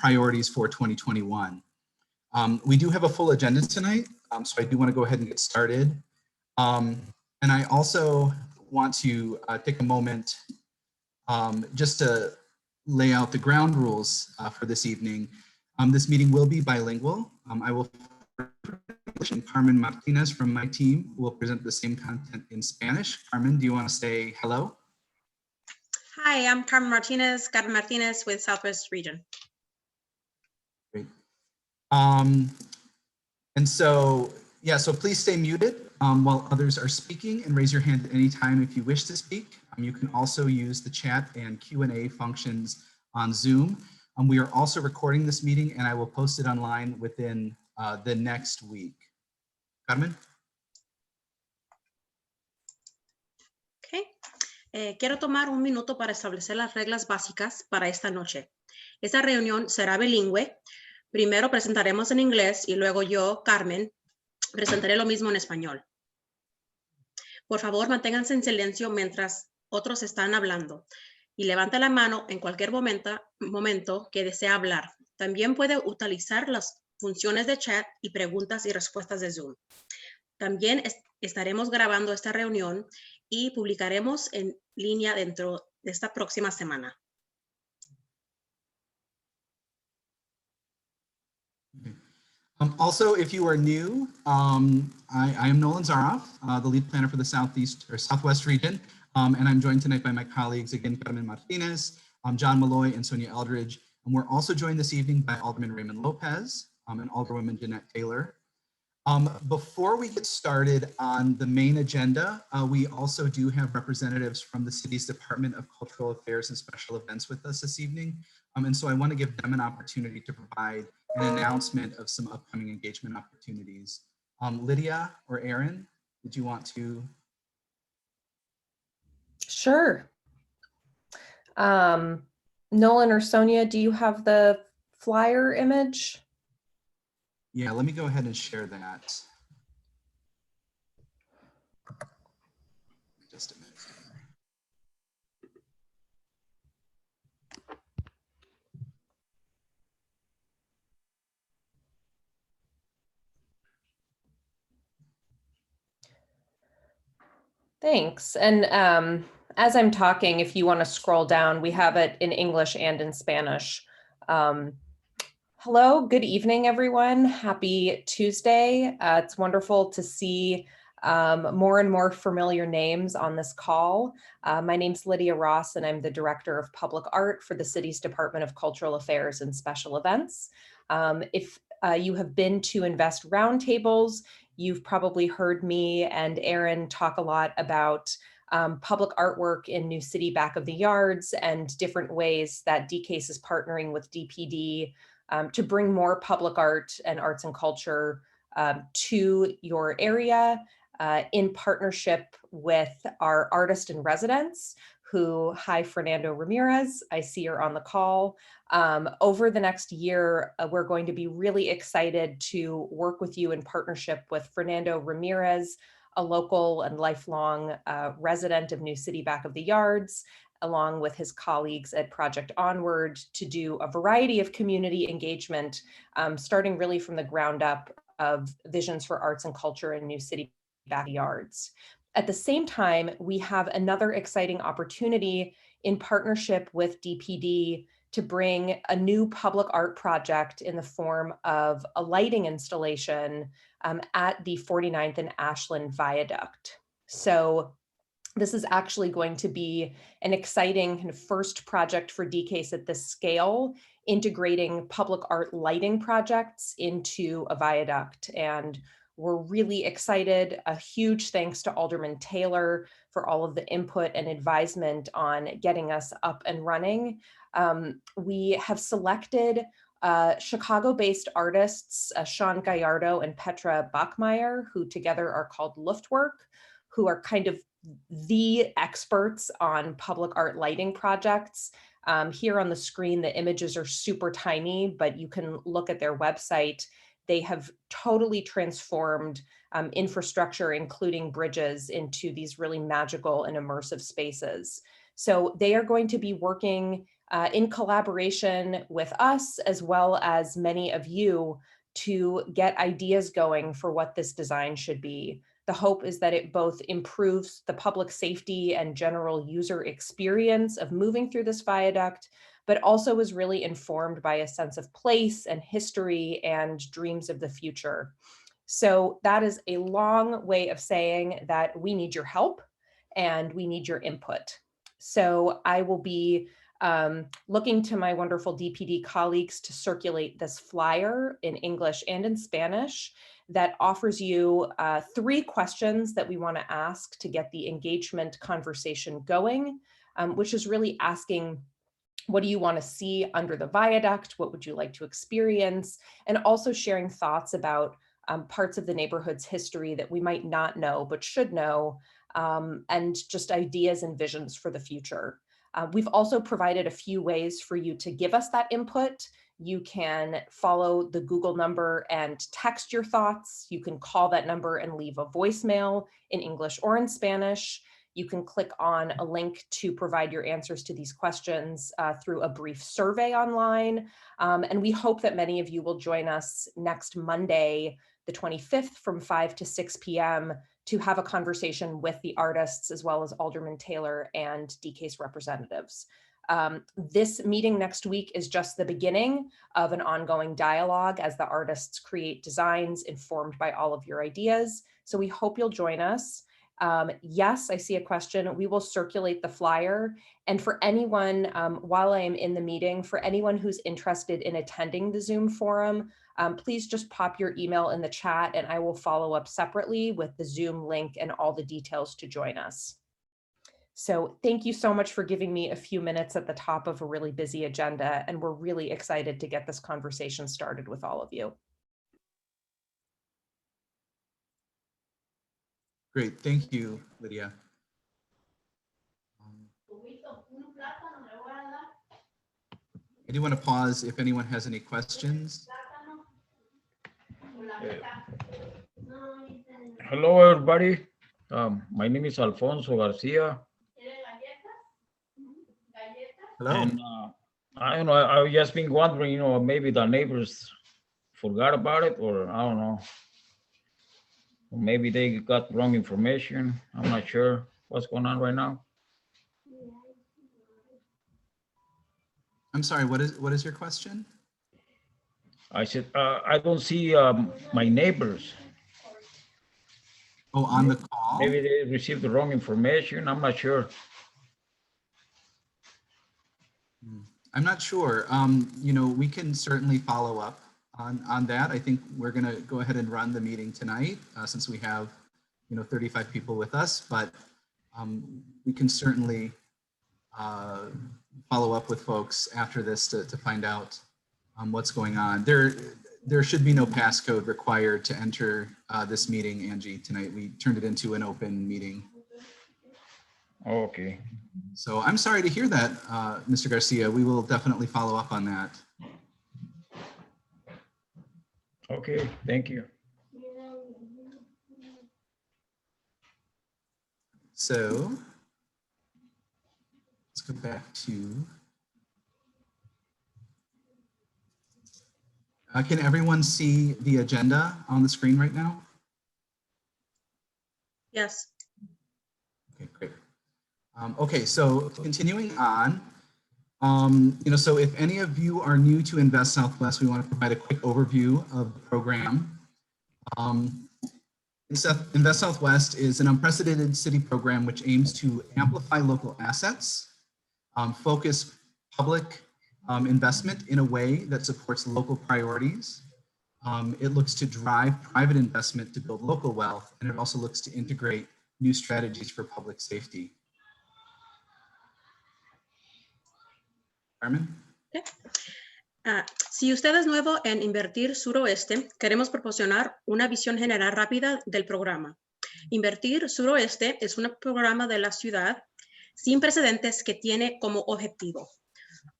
priorities for 2021. We do have a full agenda tonight, so I do want to go ahead and get started. And I also want to take a moment just to lay out the ground rules for this evening. This meeting will be bilingual. I will Carmen Martinez from my team will present the same content in Spanish. Carmen, do you want to say hello? Hi, I'm Carmen Martinez with Southwest Region. Great. And so, yeah, so please stay muted while others are speaking and raise your hand at any time if you wish to speak. You can also use the chat and Q&A functions on Zoom. We are also recording this meeting and I will post it online within the next week. Carmen? Okay. Quiero tomar un minuto para establecer las reglas básicas para esta noche. Esta reunión será bilingüe. Primero presentaremos en inglés y luego yo, Carmen, presentaré lo mismo en español. Por favor, manténganse en silencio mientras otros están hablando y levante la mano en cualquier momento que desee hablar. También puede utilizar las funciones de chat y preguntas y respuestas de Zoom. También estaremos grabando esta reunión y publicaremos en línea dentro de esta próxima semana. Also, if you are new, I am Nolan Zaroff, the lead planner for the Southwest region, and I'm joined tonight by my colleagues, again, Carmen Martinez, John Malloy, and Sonia Eldridge. And we're also joined this evening by Alderman Raymond Lopez and Alderwoman Jeanette Taylor. Before we get started on the main agenda, we also do have representatives from the city's Department of Cultural Affairs and Special Events with us this evening. And so I want to give them an opportunity to provide an announcement of some upcoming engagement opportunities. Lydia or Aaron, did you want to? Sure. Nolan or Sonia, do you have the flyer image? Yeah, let me go ahead and share that. Just a minute. Thanks. And as I'm talking, if you want to scroll down, we have it in English and in Spanish. Hello, good evening, everyone. Happy Tuesday. It's wonderful to see more and more familiar names on this call. My name's Lydia Ross, and I'm the Director of Public Art for the city's Department of Cultural Affairs and Special Events. If you have been to Invest Roundtables, you've probably heard me and Aaron talk a lot about public artwork in New City Back of the Yards and different ways that DCASE is partnering with DPD to bring more public art and arts and culture to your area in partnership with our artist in residence who, hi, Fernando Ramirez, I see you're on the call. Over the next year, we're going to be really excited to work with you in partnership with Fernando Ramirez, a local and lifelong resident of New City Back of the Yards, along with his colleagues at Project Onward, to do a variety of community engagement, starting really from the ground up of visions for arts and culture in New City Back of the Yards. At the same time, we have another exciting opportunity in partnership with DPD to bring a new public art project in the form of a lighting installation at the 49th and Ashland Viaduct. So this is actually going to be an exciting kind of first project for DCASE at this scale, integrating public art lighting projects into a viaduct. And we're really excited. A huge thanks to Alderman Taylor for all of the input and advisement on getting us up and running. We have selected Chicago-based artists, Sean Gallardo and Petra Bachmeyer, who together are called Luftwerk, who are kind of the experts on public art lighting projects. Here on the screen, the images are super tiny, but you can look at their website. They have totally transformed infrastructure, including bridges, into these really magical and immersive spaces. So they are going to be working in collaboration with us, as well as many of you, to get ideas going for what this design should be. The hope is that it both improves the public safety and general user experience of moving through this viaduct, but also is really informed by a sense of place and history and dreams of the future. So that is a long way of saying that we need your help and we need your input. So I will be looking to my wonderful DPD colleagues to circulate this flyer in English and in Spanish that offers you 3 questions that we want to ask to get the engagement conversation going, which is really asking, what do you want to see under the viaduct? What would you like to experience? And also sharing thoughts about parts of the neighborhood's history that we might not know but should know, and just ideas and visions for the future. We've also provided a few ways for you to give us that input. You can follow the Google number and text your thoughts. You can call that number and leave a voicemail in English or in Spanish. You can click on a link to provide your answers to these questions through a brief survey online. And we hope that many of you will join us next Monday, the 25th, from 5 to 6 p.m. to have a conversation with the artists, as well as Alderman Taylor and DCASE representatives. This meeting next week is just the beginning of an ongoing dialogue as the artists create designs informed by all of your ideas. So we hope you'll join us. Yes, I see a question. We will circulate the flyer. And for anyone, while I am in the meeting, for anyone who's interested in attending the Zoom forum, please just pop your email in the chat and I will follow up separately with the Zoom link and all the details to join us. So thank you so much for giving me a few minutes at the top of a really busy agenda, and we're really excited to get this conversation started with all of you. Great, thank you, Lydia. I do want to pause if anyone has any questions. Hello, everybody. My name is Alfonso Garcia. Hello. And I don't know, I've just been wondering, you know, maybe the neighbors forgot about it, or I don't know. Or maybe they got wrong information. I'm not sure what's going on right now. I'm sorry, what is your question? I said, I don't see my neighbors. Oh, on the call? Maybe they received the wrong information. I'm not sure. I'm not sure. You know, we can certainly follow up on that. I think we're going to go ahead and run the meeting tonight since we have, you know, 35 people with us, but we can certainly follow up with folks after this to find out what's going on. There should be no passcode required to enter this meeting, Angie, tonight. We turned it into an open meeting. Okay. So I'm sorry to hear that, Mr. Garcia. We will definitely follow up on that. Okay, thank you. So let's go back to, can everyone see the agenda on the screen right now? Yes. Okay, great. Okay, so continuing on, you know, so if any of you are new to Invest Southwest, we want to provide a quick overview of the program. Invest Southwest is an unprecedented city program which aims to amplify local assets, focus public investment in a way that supports local priorities. It looks to drive private investment to build local wealth, and it also looks to integrate new strategies for public safety. Carmen? Okay. Si usted es nuevo en Invertir Suroeste, queremos proporcionar una visión general rápida del programa. Invertir Suroeste es un programa de la ciudad sin precedentes que tiene como objetivo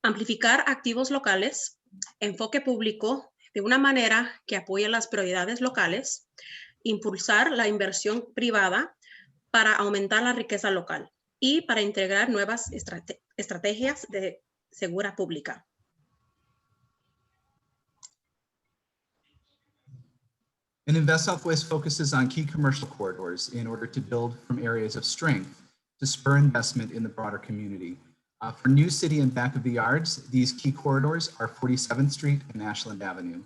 amplificar activos locales, enfoque público de una manera que apoye las prioridades locales, impulsar la inversión privada para aumentar la riqueza local y para integrar nuevas estrategias de segura pública. And Invest Southwest focuses on key commercial corridors in order to build from areas of strength to spur investment in the broader community. For New City and Back of the Yards, these key corridors are 47th Street and Ashland Avenue.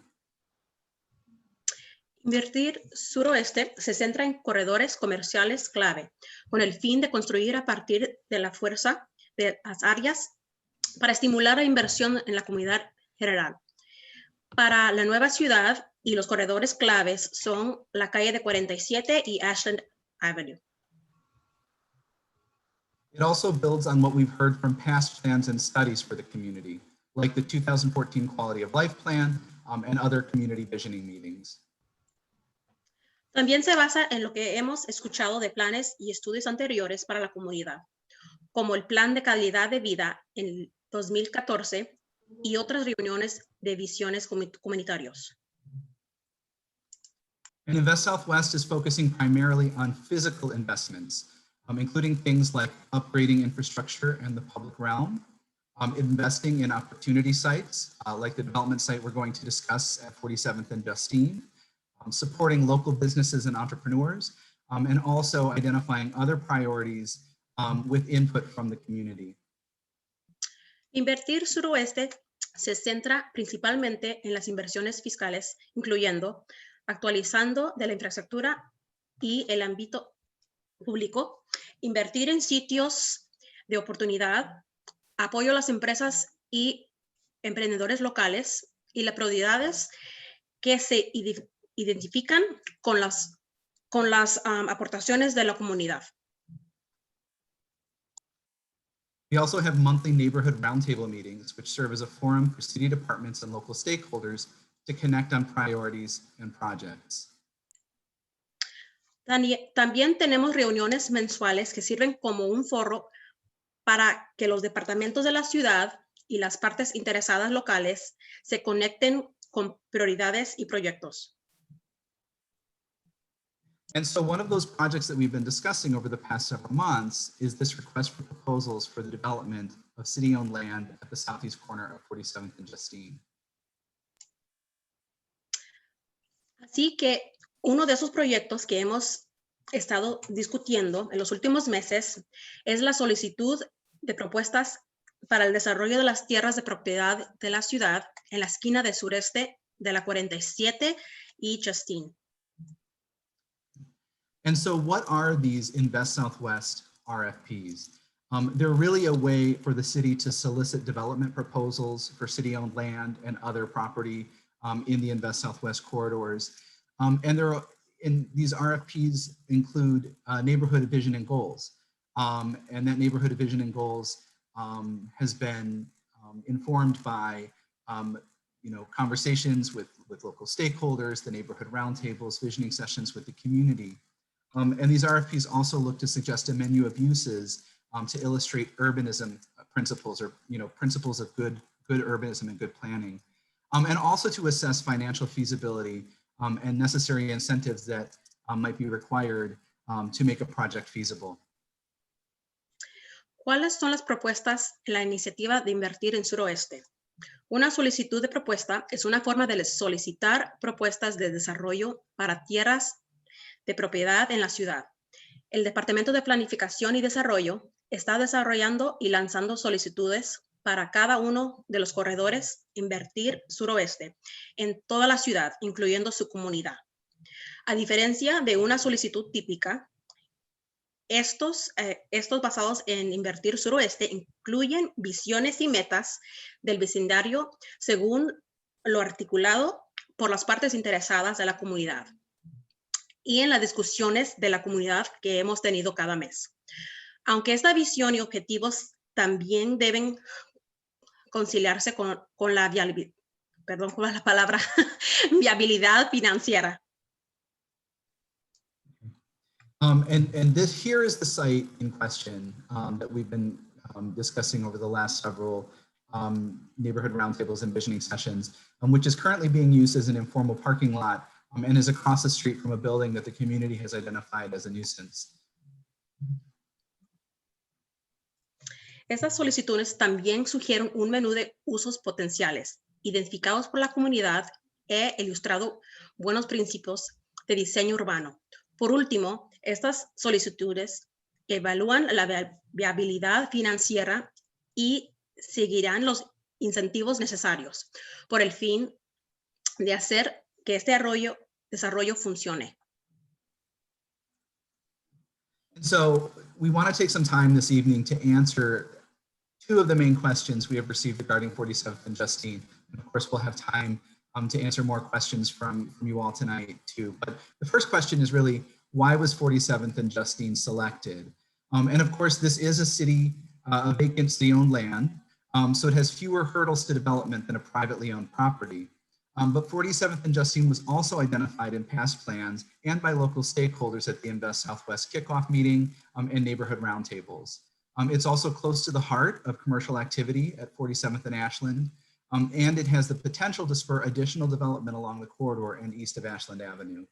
Invertir suroeste se centra en corredores comerciales clave, con el fin de construir a partir de la fuerza de las áreas para estimular la inversión en la comunidad general. Para la nueva ciudad y los corredores claves son la calle de 47 y Ashland Avenue. It also builds on what we've heard from past plans and studies for the community, like the 2014 Quality of Life Plan and other community visioning meetings. También se basa en lo que hemos escuchado de planes y estudios anteriores para la comunidad, como el Plan de Calidad de Vida en 2014 y otras reuniones de visiones comunitarios. And Invest Southwest is focusing primarily on physical investments, including things like upgrading infrastructure in the public realm, investing in opportunity sites, like the development site we're going to discuss at 47th and Justine, supporting local businesses and entrepreneurs, and also identifying other priorities with input from the community. Invertir suroeste se centra principalmente en las inversiones fiscales, incluyendo actualizando de la infraestructura y el ámbito público, invertir en sitios de oportunidad, apoyo a las empresas y emprendedores locales y las prioridades que se identifican con las aportaciones de la comunidad. We also have monthly neighborhood roundtable meetings, which serve as a forum for city departments and local stakeholders to connect on priorities and projects. También tenemos reuniones mensuales que sirven como un foro para que los departamentos de la ciudad y las partes interesadas locales se conecten con prioridades y proyectos. And so one of those projects that we've been discussing over the past several months is this request for proposals for the development of city-owned land at the southeast corner of 47th and Justine. Así que uno de esos proyectos que hemos estado discutiendo en los últimos meses es la solicitud de propuestas para el desarrollo de las tierras de propiedad de la ciudad en la esquina de sureste de la 47 y Justine. And so what are these Invest Southwest RFPs? They're really a way for the city to solicit development proposals for city-owned land and other property in the Invest Southwest corridors. And these RFPs include neighborhood vision and goals. And that neighborhood vision and goals has been informed by conversations with local stakeholders, the neighborhood roundtables, visioning sessions with the community. And these RFPs also look to suggest a menu of uses to illustrate urbanism principles, or principles of good urbanism and good planning, and also to assess financial feasibility and necessary incentives that might be required to make a project feasible. ¿Cuáles son las propuestas en la iniciativa de invertir en suroeste? Una solicitud de propuesta es una forma de solicitar propuestas de desarrollo para tierras de propiedad en la ciudad. El Departamento de Planificación y Desarrollo está desarrollando y lanzando solicitudes para cada uno de los corredores Invertir Suroeste en toda la ciudad, incluyendo su comunidad. A diferencia de una solicitud típica, estos basados en Invertir Suroeste incluyen visiones y metas del vecindario según lo articulado por las partes interesadas de la comunidad y en las discusiones de la comunidad que hemos tenido cada mes. Aunque esta visión y objetivos también deben conciliarse con la viabilidad, perdón, ¿cuál es la palabra? Viabilidad financiera. And this here is the site in question that we've been discussing over the last several neighborhood roundtables and visioning sessions, which is currently being used as an informal parking lot and is across the street from a building that the community has identified as a nuisance. Estas solicitudes también sugieren un menú de usos potenciales, identificados por la comunidad e ilustrado buenos principios de diseño urbano. Por último, estas solicitudes evalúan la viabilidad financiera y seguirán los incentivos necesarios por el fin de hacer que este desarrollo funcione. And so we want to take some time this evening to answer two of the main questions we have received regarding 47th and Justine. And of course, we'll have time to answer more questions from you all tonight too. But the first question is really, why was 47th and Justine selected? And of course, this is a city, a vacant city-owned land, so it has fewer hurdles to development than a privately owned property. But 47th and Justine was also identified in past plans and by local stakeholders at the Invest Southwest kickoff meeting and neighborhood roundtables. It's also close to the heart of commercial activity at 47th and Ashland, and it has the potential to spur additional development along the corridor and east of Ashland Avenue.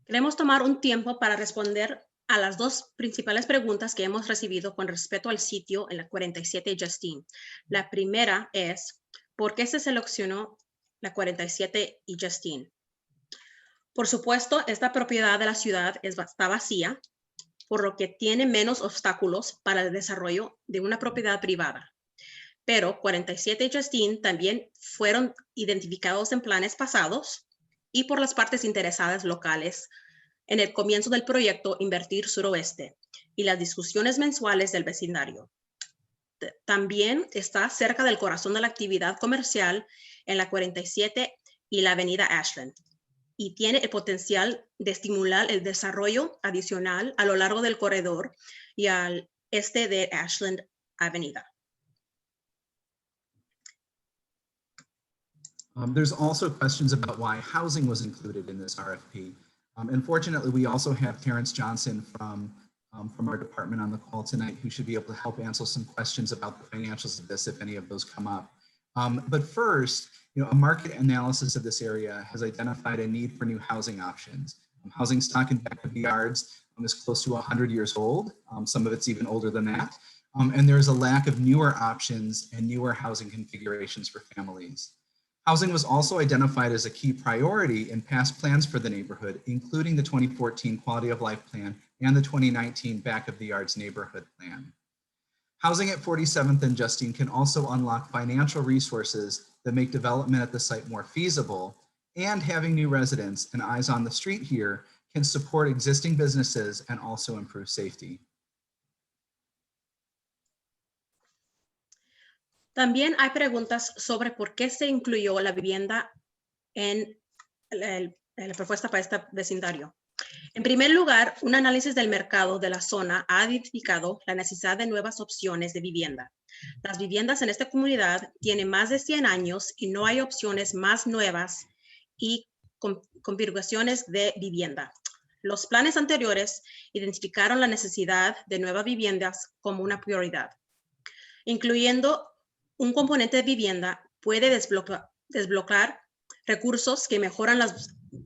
Queremos tomar un tiempo para responder a las dos principales preguntas que hemos recibido con respecto al sitio en la 47 Justine. La primera es, ¿por qué se seleccionó la 47 y Justine? Por supuesto, esta propiedad de la ciudad está vacía, por lo que tiene menos obstáculos para el desarrollo de una propiedad privada. Pero 47 y Justine también fueron identificados en planes pasados y por las partes interesadas locales en el comienzo del proyecto Invertir Suroeste y las discusiones mensuales del vecindario. También está cerca del corazón de la actividad comercial en la 47 y la avenida Ashland y tiene el potencial de estimular el desarrollo adicional a lo largo del corredor y al este de Ashland Avenida. There's also questions about why housing was included in this RFP. Unfortunately, we also have Terrence Johnson from our department on the call tonight, who should be able to help answer some questions about the financials of this, if any of those come up. But first, a market analysis of this area has identified a need for new housing options. Housing stock in back of the yards is close to 100 years old. Some of it's even older than that. And there's a lack of newer options and newer housing configurations for families. Housing was also identified as a key priority in past plans for the neighborhood, including the 2014 Quality of Life Plan and the 2019 Back of the Yards Neighborhood Plan. Housing at 47th and Justine can also unlock financial resources that make development at the site more feasible, and having new residents and eyes on the street here can support existing businesses and also improve safety. También hay preguntas sobre por qué se incluyó la vivienda en la propuesta para este vecindario. En primer lugar, un análisis del mercado de la zona ha identificado la necesidad de nuevas opciones de vivienda. Las viviendas en esta comunidad tienen más de 100 años y no hay opciones más nuevas y configuraciones de vivienda. Los planes anteriores identificaron la necesidad de nuevas viviendas como una prioridad, incluyendo un componente de vivienda puede desbloquear recursos que mejoran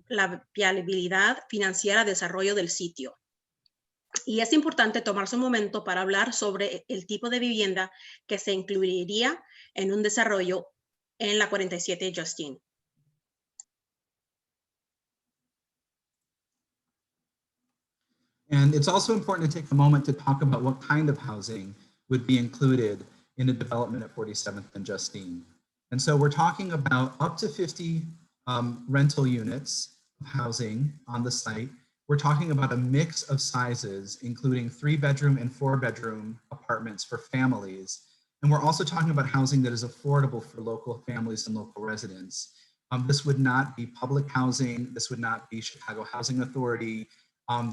la viabilidad financiera de desarrollo del sitio. Y es importante tomarse un momento para hablar sobre el tipo de vivienda que se incluiría en un desarrollo en la 47 Justine. And it's also important to take a moment to talk about what kind of housing would be included in a development at 47th and Justine. And so we're talking about up to 50 rental units of housing on the site. We're talking about a mix of sizes, including 3-bedroom and 4-bedroom apartments for families. And we're also talking about housing that is affordable for local families and local residents. This would not be public housing. This would not be Chicago Housing Authority.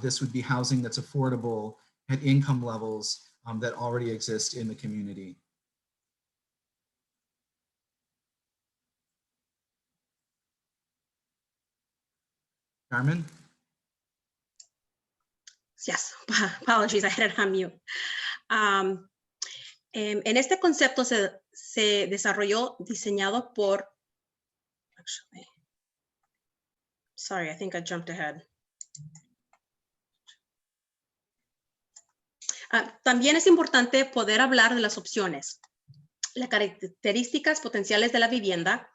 This would be housing that's affordable at income levels that already exist in the community. Carmen? Yes, apologies, I had it on mute. En este concepto se desarrolló, diseñado por, actually, sorry, I think I jumped ahead. También es importante poder hablar de las opciones. Las características potenciales de la vivienda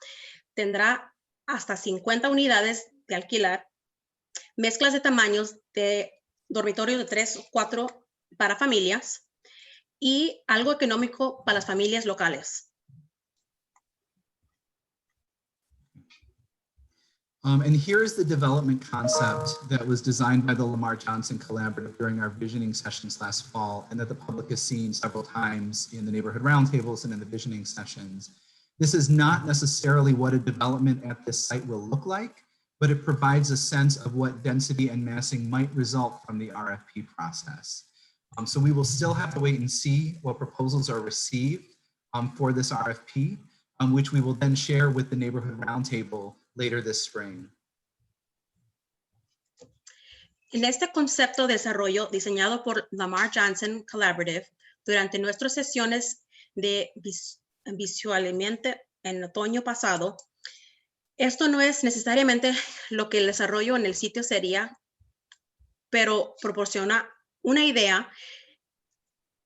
tendrá hasta 50 unidades de alquilar, mezclas de tamaños de dormitorios de 3 o 4 para familias y algo económico para las familias locales. And here is the development concept that was designed by the Lamar Johnson Collaborative during our visioning sessions last fall, and that the public has seen several times in the neighborhood roundtables and in the visioning sessions. This is not necessarily what a development at this site will look like, but it provides a sense of what density and massing might result from the RFP process. So we will still have to wait and see what proposals are received for this RFP, which we will then share with the neighborhood roundtable later this spring. En este concepto de desarrollo diseñado por Lamar Johnson Collaborative durante nuestras sesiones de visualmente en otoño pasado, esto no es necesariamente lo que el desarrollo en el sitio sería, pero proporciona una idea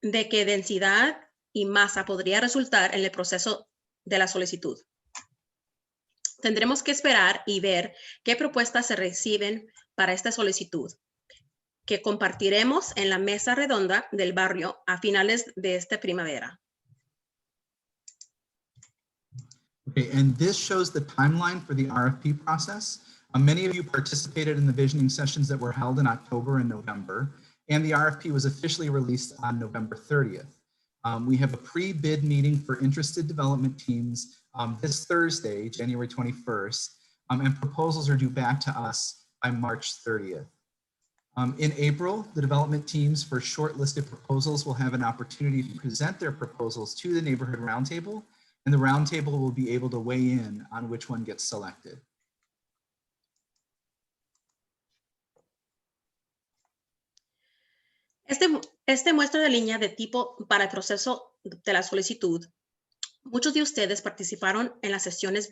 de qué densidad y masa podría resultar en el proceso de la solicitud. Tendremos que esperar y ver qué propuestas se reciben para esta solicitud, que compartiremos en la mesa redonda del barrio a finales de esta primavera. Okay, and this shows the timeline for the RFP process. Many of you participated in the visioning sessions that were held in October and November, and the RFP was officially released on November 30th. We have a pre-bid meeting for interested development teams this Thursday, January 21st, and proposals are due back to us by March 30th. In April, the development teams for shortlisted proposals will have an opportunity to present their proposals to the neighborhood roundtable, and the roundtable will be able to weigh in on which one gets selected. Este muestra de línea de tipo para el proceso de la solicitud. Muchos de ustedes participaron en las sesiones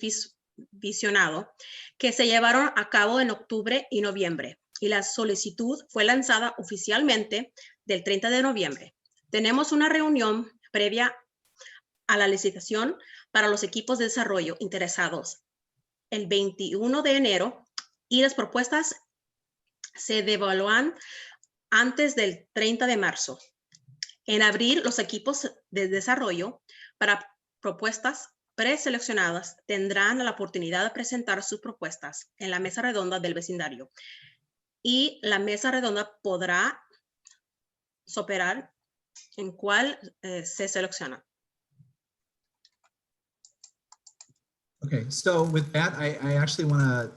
visionado que se llevaron a cabo en octubre y noviembre, y la solicitud fue lanzada oficialmente del 30 de noviembre. Tenemos una reunión previa a la licitación para los equipos de desarrollo interesados el 21 de enero y las propuestas se devalúan antes del 30 de marzo. En abril, los equipos de desarrollo para propuestas preseleccionadas tendrán la oportunidad de presentar sus propuestas en la mesa redonda del vecindario. Y la mesa redonda podrá superar en cuál se selecciona. Okay, so with that, I actually want to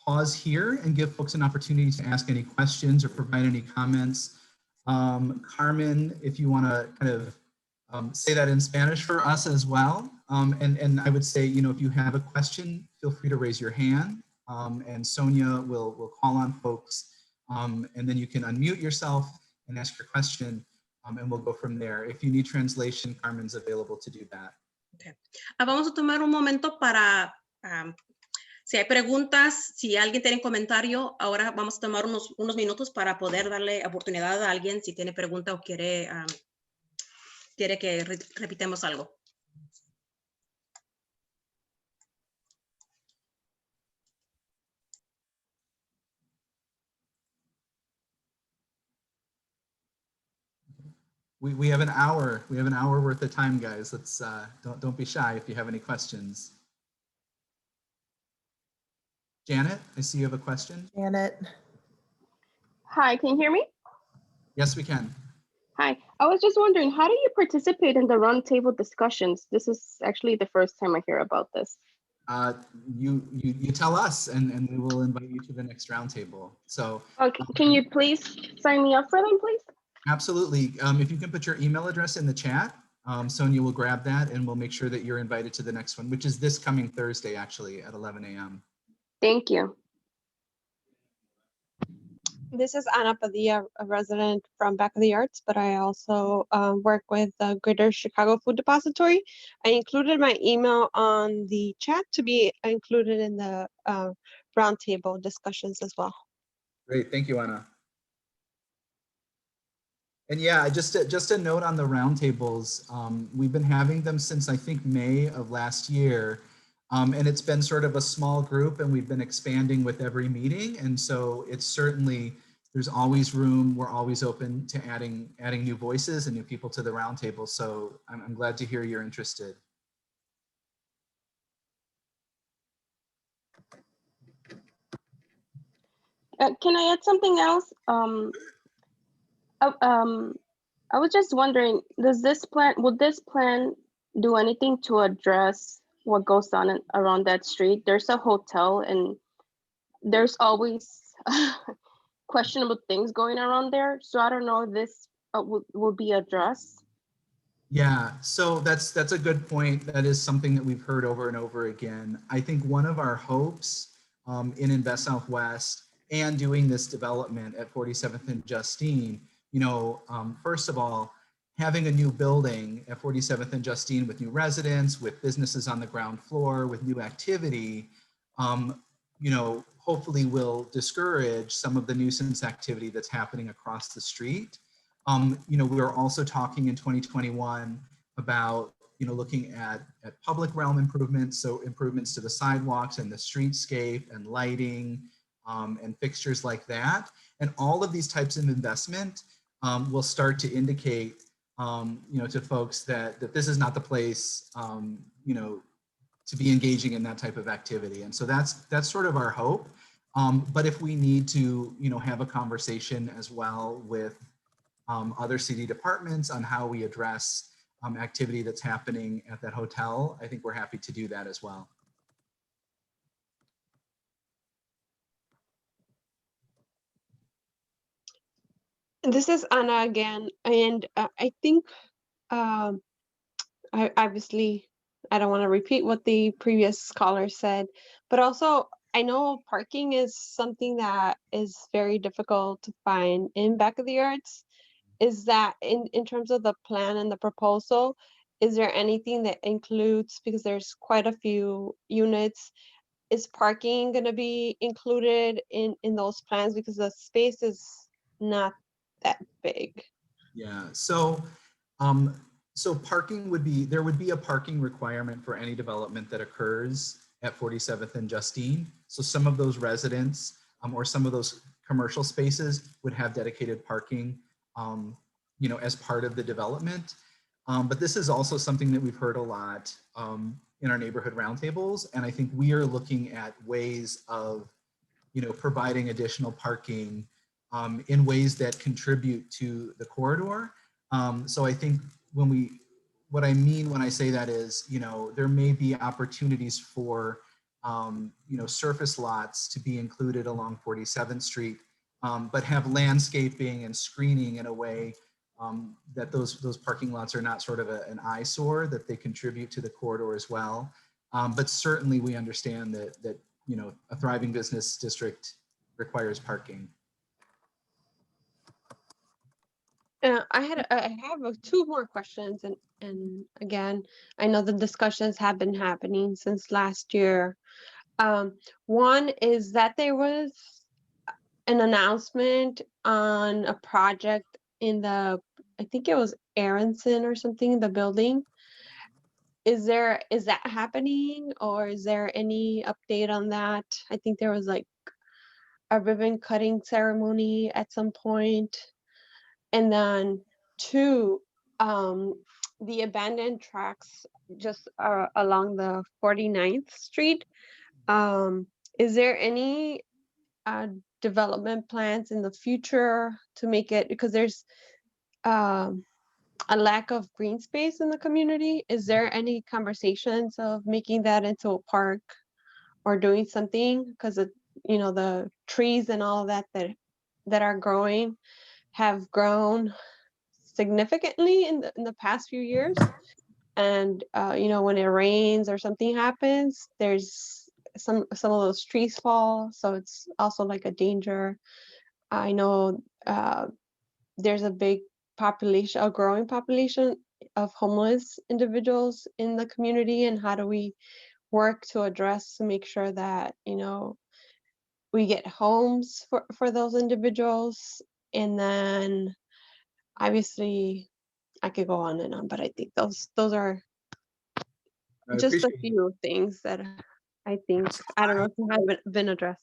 pause here and give folks an opportunity to ask any questions or provide any comments. Carmen, if you want to kind of say that in Spanish for us as well. And I would say, you know, if you have a question, feel free to raise your hand, and Sonia will call on folks, and then you can unmute yourself and ask your question, and we'll go from there. If you need translation, Carmen's available to do that. Okay. Vamos a tomar un momento para, si hay preguntas, si alguien tiene comentario, ahora vamos a tomar unos minutos para poder darle oportunidad a alguien si tiene pregunta o quiere que repitamos algo. We have an hour. We have an hour worth of time, guys. Let's don't be shy if you have any questions. Janet, I see you have a question. Janet. Hi, can you hear me? Yes, we can. Hi, I was just wondering, how do you participate in the roundtable discussions? This is actually the first time I hear about this. You tell us, and we will invite you to the next roundtable. So, Okay, can you please sign me up for them, please? absolutely. If you can put your email address in the chat, Sonia will grab that, and we'll make sure that you're invited to the next one, which is this coming Thursday, actually, at 11 a.m. Thank you. This is Ana Padilla, a resident from Back of the Arts, but I also work with the Greater Chicago Food Depository. I included my email on the chat to be included in the roundtable discussions as well. Great, thank you, Ana. And yeah, just a note on the roundtables. We've been having them since I think May of last year. And it's been sort of a small group and we've been expanding with every meeting. And so it's certainly, there's always room. We're always open to adding new voices and new people to the roundtable. So I'm glad to hear you're interested. Can I add something else? Uh, um, I was just wondering, would this plan do anything to address what goes on around that street? There's a hotel and there's always questionable things going around there. So I don't know if this will be addressed. Yeah, so that's a good point. That is something that we've heard over and over again. I think one of our hopes in Invest Southwest and doing this development at 47th and Justine, first of all, having a new building at 47th and Justine with new residents, with businesses on the ground floor, with new activity, hopefully will discourage some of the nuisance activity that's happening across the street. We were also talking in 2021 about, looking at public realm improvements, so improvements to the sidewalks and the streetscape and lighting and fixtures like that. And all of these types of investment will start to indicate, to folks that this is not the place, to be engaging in that type of activity. And so that's sort of our hope. But if we need to, have a conversation as well with other city departments on how we address activity that's happening at that hotel, I think we're happy to do that as well. This is Anna again, and I think obviously I don't want to repeat what the previous scholar said, but also I know parking is something that is very difficult to find in Back of the Arts. Is that in terms of the plan and the proposal, is there anything that includes, because there's quite a few units, is parking going to be included in those plans, because the space is not that big? Yeah, so parking there would be a parking requirement for any development that occurs at 47th and Justine. So some of those residents or some of those commercial spaces would have dedicated parking, as part of the development. But this is also something that we've heard a lot in our neighborhood roundtables. And I think we are looking at ways of, providing additional parking in ways that contribute to the corridor. So I think what I mean when I say that is, there may be opportunities for, surface lots to be included along 47th Street, but have landscaping and screening in a way that those parking lots are not sort of an eyesore, that they contribute to the corridor as well. But certainly we understand that a thriving business district requires parking. I have two more questions, and again, I know the discussions have been happening since last year. One is that there was an announcement on a project in I think it was Aronson or something, the building. Is that happening, or is there any update on that? I think there was like a ribbon cutting ceremony at some point. And then two, the abandoned tracks just along the 49th Street. Is there any development plans in the future to make it, because there's a lack of green space in the community? Is there any conversations of making that into a park or doing something? Because the trees and all of that are growing have grown significantly in the past few years. And when it rains or something happens, there's some of those trees fall, so it's also like a danger. I know there's a big population, a growing population of homeless individuals in the community, and how do we work to address to make sure that we get homes for those individuals? And then obviously I could go on and on, but I think those are I just a appreciate- few things that I think, I don't know if they haven't been addressed.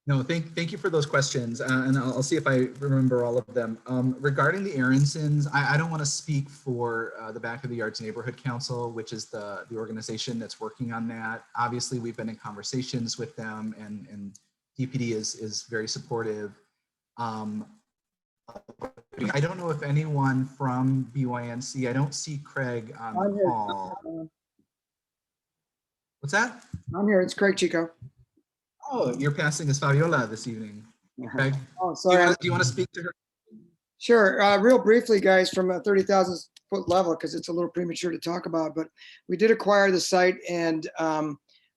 No, thank you for those questions, and I'll see if I remember all of them. Regarding the Aaronsons, I don't want to speak for the Back of the Yards Neighborhood Council, which is the organization that's working on that. Obviously, we've been in conversations with them, and DPD is very supportive. I don't know if anyone from BYNC, I don't see Craig on the call. What's that? I'm here. It's Craig Chico. Oh, you're passing as Fabiola this evening. Craig, Oh, do sorry. you want to speak to her? Sure. Real briefly, guys, from a 30,000 foot level, because it's a little premature to talk about, but we did acquire the site, and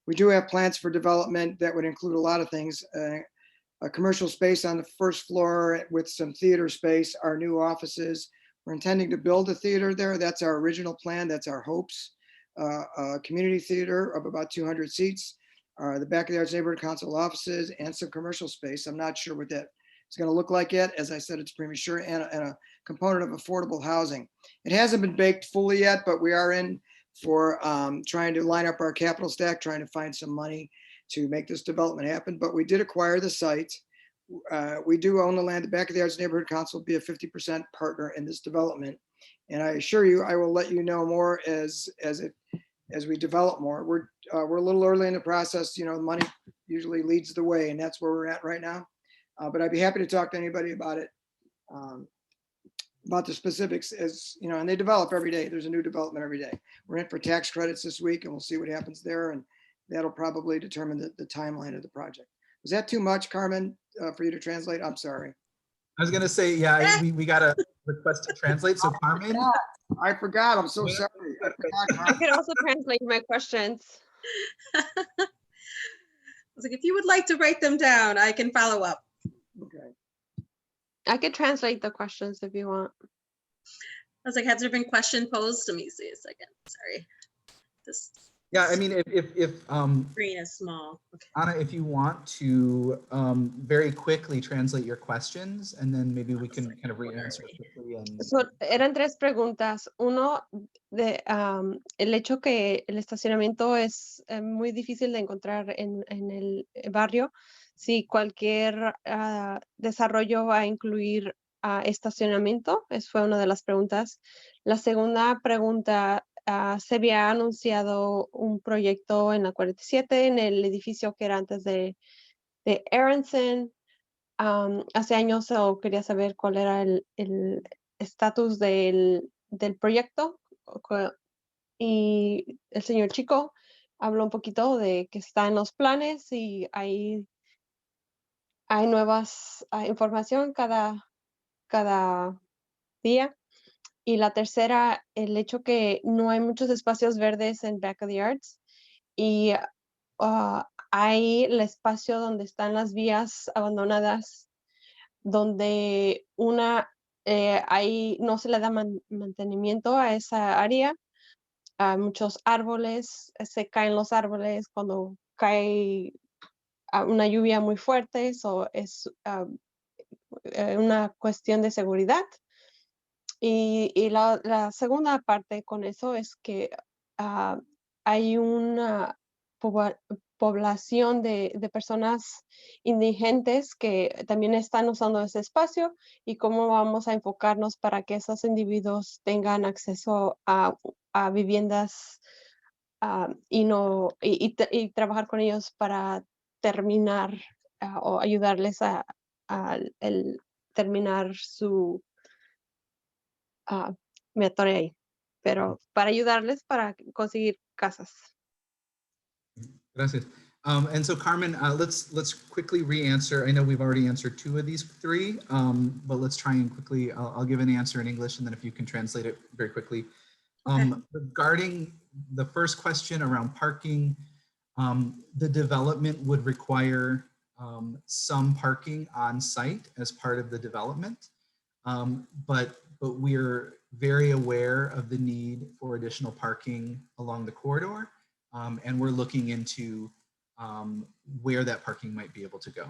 we do have plans for development that would include a lot of things. A commercial space on the first floor with some theater space, our new offices. We're intending to build a theater there. That's our original plan. That's our hopes. A community theater of about 200 seats. The Back of the Yards Neighborhood Council offices and some commercial space. I'm not sure what that is going to look like yet. As I said, it's premature, and a component of affordable housing. It hasn't been baked fully yet, but we are in for trying to line up our capital stack, trying to find some money to make this development happen. But we did acquire the site. We do own the land. The Back of the Yards Neighborhood Council will be a 50% partner in this development. And I assure you, I will let you know more as we develop more. We're a little early in the process. You know, money usually leads the way, and that's where we're at right now. But I'd be happy to talk to anybody about it, about the specifics, as you know, and they develop every day. There's a new development every day. We're in for tax credits this week, and we'll see what happens there. And that'll probably determine the timeline of the project. Was that too much, Carmen, for you to translate? I'm sorry. I was going to say, yeah, we got a request to translate. So Carmen, I forgot. I'm so sorry. I forgot. I could also translate my questions. I was like, if you would like to write them down, I can follow up. Okay. I could translate the questions if you want. I was like, has there been question posed? Let me see a second. Sorry. This yeah, I mean, if screen is small. Okay. Anna, if you want to very quickly translate your questions, and then maybe we can kind of re-answer quickly. And... Eran tres preguntas. Uno, el hecho que el estacionamiento es muy difícil de encontrar en el barrio. Si cualquier desarrollo va a incluir estacionamiento, esa fue una de las preguntas. La segunda pregunta, se había anunciado un proyecto en la 47, en el edificio que era antes de Aronson. Hace años quería saber cuál era el estatus del proyecto, y el señor Chico habló un poquito de que está en los planes y hay nuevas información cada día. Y la tercera, el hecho que no hay muchos espacios verdes en Back of the Yards, y hay el espacio donde están las vías abandonadas, donde no se le da mantenimiento a esa área. Hay muchos árboles, se caen los árboles cuando cae una lluvia muy fuerte, eso es una cuestión de seguridad. Y la segunda parte con eso es que hay una población de personas indigentes que también están usando ese espacio, y cómo vamos a enfocarnos para que esos individuos tengan acceso a viviendas y trabajar con ellos para terminar o ayudarles a terminar su me atoré ahí, pero para ayudarles para conseguir casas. Gracias. And so Carmen, let's quickly re-answer. I know we've already answered two of these three, but let's try and quickly, I'll give an answer in English, and then if you can translate it very quickly. Okay. Regarding the first question around parking, the development would require some parking on site as part of the development, but we're very aware of the need for additional parking along the corridor, and we're looking into where that parking might be able to go.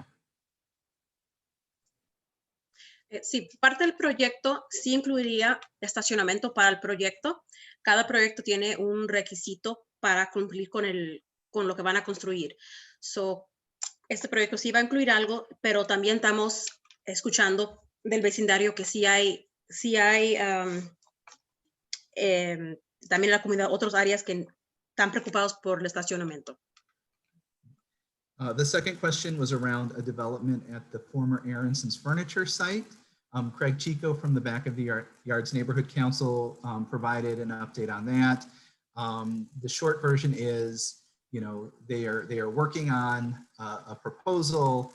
Sí, parte del proyecto sí incluiría estacionamiento para el proyecto. Cada proyecto tiene un requisito para cumplir con lo que van a construir. So, este proyecto sí va a incluir algo, pero también estamos escuchando del vecindario que sí hay también en la comunidad otras áreas que están preocupados por el estacionamiento. The second question was around a development at the former Aaronson's Furniture site. Craig Chico from the Back of the Yards Neighborhood Council provided an update on that. The short version is, you know, they are working on a proposal.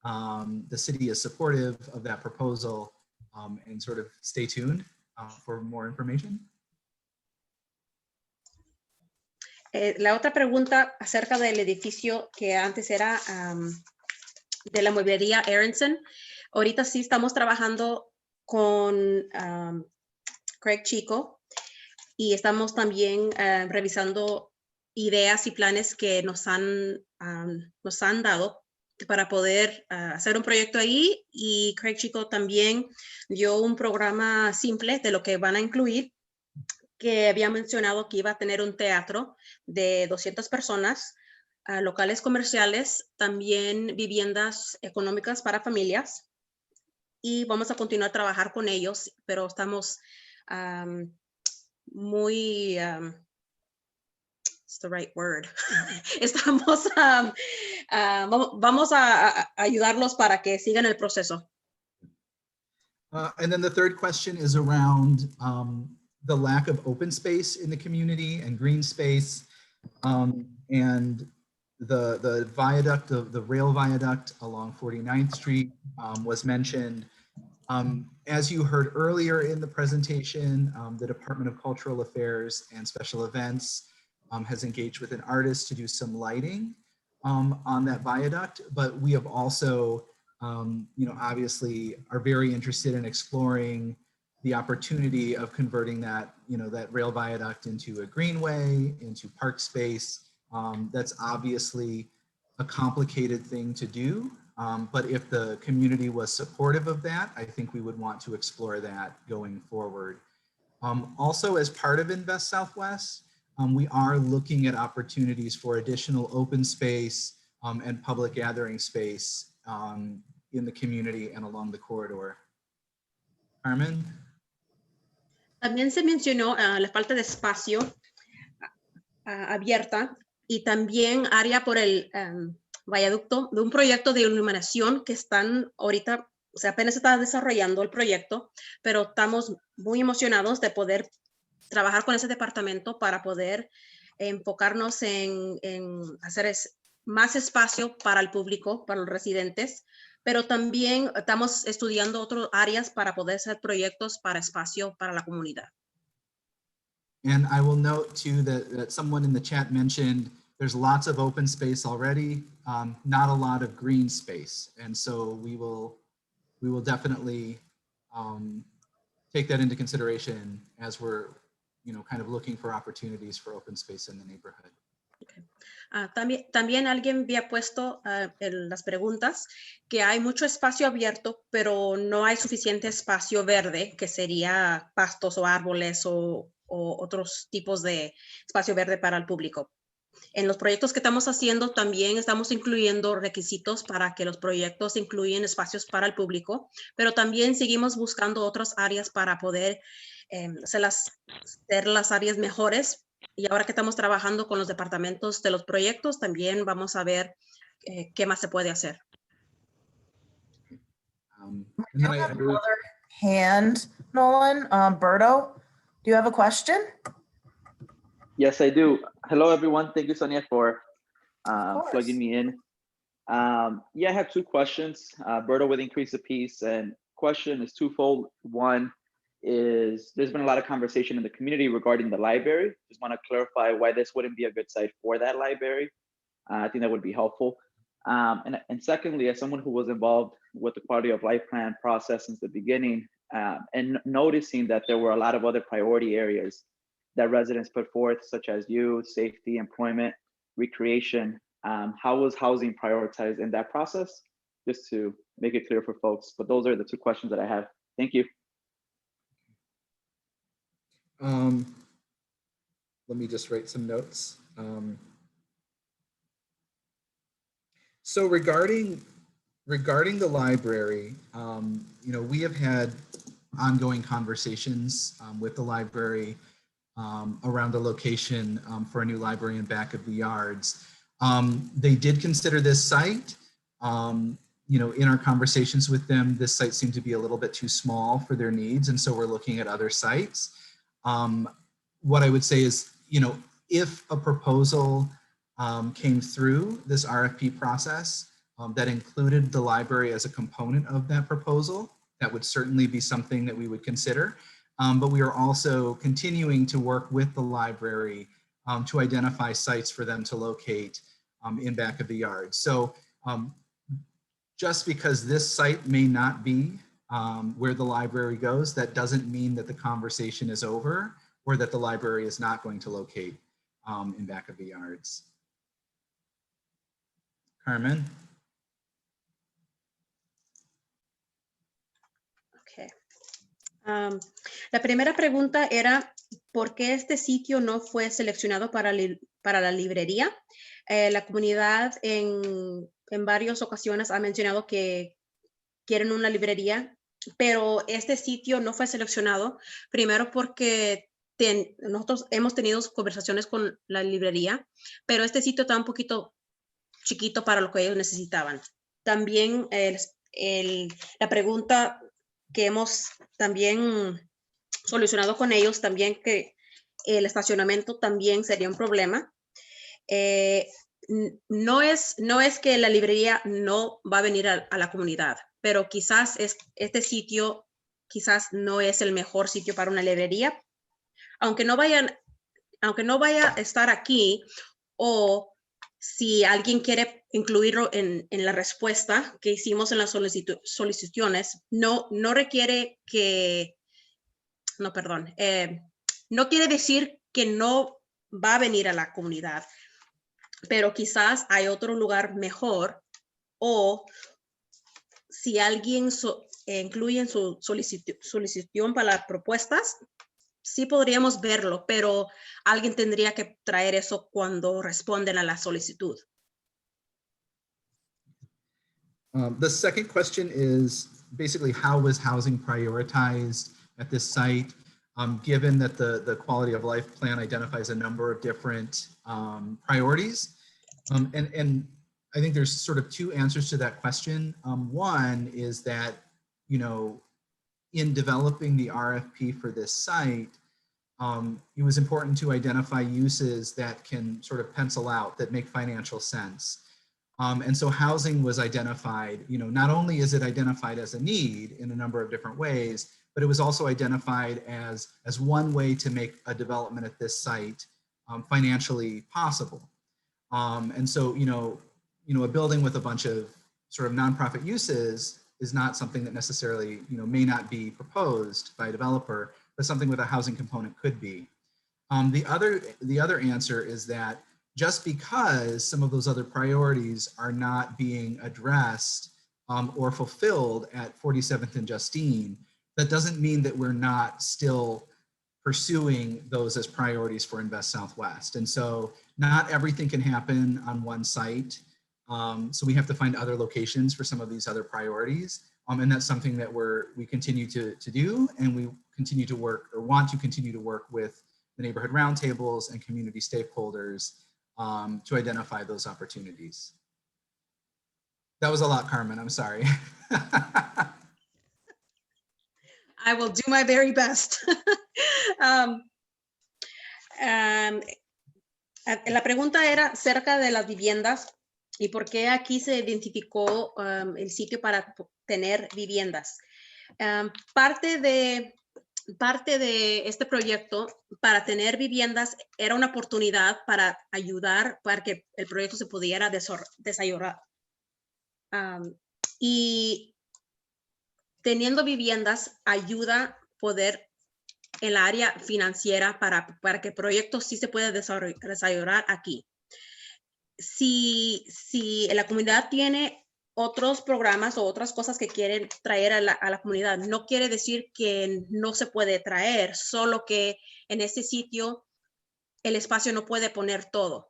The city is supportive of that proposal, and sort of stay tuned for more information. La otra pregunta acerca del edificio que antes era de la mueblería Aronson. Ahorita sí estamos trabajando con Craig Chico y estamos también revisando ideas y planes que nos han dado para poder hacer un proyecto ahí, y Craig Chico también dio un programa simple de lo que van a incluir, que había mencionado que iba a tener un teatro de 200 personas, locales comerciales, también viviendas económicas para familias, y vamos a continuar a trabajar con ellos, pero estamos muy, it's the right word, estamos, vamos a ayudarlos para que sigan el proceso. And then the third question is around the lack of open space in the community and green space, and the viaduct, the rail viaduct along 49th Street was mentioned. As you heard earlier in the presentation, the Department of Cultural Affairs and Special Events has engaged with an artist to do some lighting on that viaduct, but we have also, you know, obviously are very interested in exploring the opportunity of converting that, you know, that rail viaduct into a greenway, into park space. That's obviously a complicated thing to do, but if the community was supportive of that, I think we would want to explore that going forward. Also, as part of Invest Southwest, we are looking at opportunities for additional open space and public gathering space in the community and along the corridor. Carmen? También se mencionó la falta de espacio abierta, y también área por el viaducto de un proyecto de iluminación que están ahorita, o sea, apenas se está desarrollando el proyecto, pero estamos muy emocionados de poder trabajar con ese departamento para poder enfocarnos en hacer más espacio para el público, para los residentes, pero también estamos estudiando otras áreas para poder hacer proyectos para espacio para la comunidad. And I will note too that someone in the chat mentioned there's lots of open space already, not a lot of green space. And so we will definitely take that into consideration as we're, you know, kind of looking for opportunities for open space in the neighborhood. Okay. También alguien había puesto en las preguntas que hay mucho espacio abierto, pero no hay suficiente espacio verde, que sería pastos o árboles o otros tipos de espacio verde para el público. En los proyectos que estamos haciendo también estamos incluyendo requisitos para que los proyectos incluyan espacios para el público, pero también seguimos buscando otras áreas para poder hacer las áreas mejores. Y ahora que estamos trabajando con los departamentos de los proyectos, también vamos a ver qué más se puede hacer. And then I agree with- Another hand, Nolan. Berto, do you have a question? Yes, I do. Hello, everyone. Thank you, Sonia, for course. plugging me in. Yeah, I have two questions. Berto with Increase the Peace, and question is twofold. One is there's been a lot of conversation in the community regarding the library. Just want to clarify why this wouldn't be a good site for that library. I think that would be helpful. And secondly, as someone who was involved with the quality of life plan process since the beginning, and noticing that there were a lot of other priority areas that residents put forth, such as youth, safety, employment, recreation, how was housing prioritized in that process? Just to make it clear for folks. But those are the two questions that I have. Thank you. Let me just write some notes. So regarding the library, you know, we have had ongoing conversations with the library around the location for a new library in back of the yards. They did consider this site. You know, in our conversations with them, this site seemed to be a little bit too small for their needs, and so we're looking at other sites. What I would say is, you know, if a proposal came through this RFP process that included the library as a component of that proposal, that would certainly be something that we would consider. But we are also continuing to work with the library to identify sites for them to locate in back of the yard. So just because this site may not be where the library goes, that doesn't mean that the conversation is over or that the library is not going to locate in back of the yards. Carmen? Okay. La primera pregunta era, ¿por qué este sitio no fue seleccionado para la librería? La comunidad en varias ocasiones ha mencionado que quieren una librería, pero este sitio no fue seleccionado, primero porque nosotros hemos tenido conversaciones con la librería, pero este sitio está un poquito chiquito para lo que ellos necesitaban. También la pregunta que hemos también solucionado con ellos, también que el estacionamiento también sería un problema. No es que la librería no va a venir a la comunidad, pero quizás este sitio quizás no es el mejor sitio para una librería, aunque no vaya a estar aquí, o si alguien quiere incluirlo en la respuesta que hicimos en las solicitaciones, no requiere que, no, perdón, no quiere decir que no va a venir a la comunidad, pero quizás hay otro lugar mejor, o si alguien incluye en su solicitud para las propuestas, sí podríamos verlo, pero alguien tendría que traer eso cuando responden a la solicitud. The second question is basically, how was housing prioritized at this site? Given that the quality of life plan identifies a number of different priorities. And I think there's sort of two answers to that question. One is that, you know, in developing the RFP for this site, it was important to identify uses that can sort of pencil out, that make financial sense. And so housing was identified, you know, not only is it identified as a need in a number of different ways, but it was also identified as one way to make a development at this site financially possible. And so, you know, a building with a bunch of sort of nonprofit uses is not something that necessarily, you know, may not be proposed by a developer, but something with a housing component could be. The other answer is that just because some of those other priorities are not being addressed or fulfilled at 47th and Justine, that doesn't mean that we're not still pursuing those as priorities for Invest Southwest. And so not everything can happen on one site. So we have to find other locations for some of these other priorities. And that's something that we continue to do, and we continue to work, or want to continue to work with the neighborhood roundtables and community stakeholders to identify those opportunities. That was a lot, Carmen, I'm sorry. I will do my very best. La pregunta era acerca de las viviendas y por qué aquí se identificó el sitio para tener viviendas. Parte de este proyecto para tener viviendas era una oportunidad para ayudar para que el proyecto se pudiera desarrollar. Y teniendo viviendas ayuda poder en la área financiera para que el proyecto sí se pueda desarrollar aquí. Si la comunidad tiene otros programas o otras cosas que quieren traer a la comunidad. No quiere decir que no se puede traer, solo que en este sitio el espacio no puede poner todo.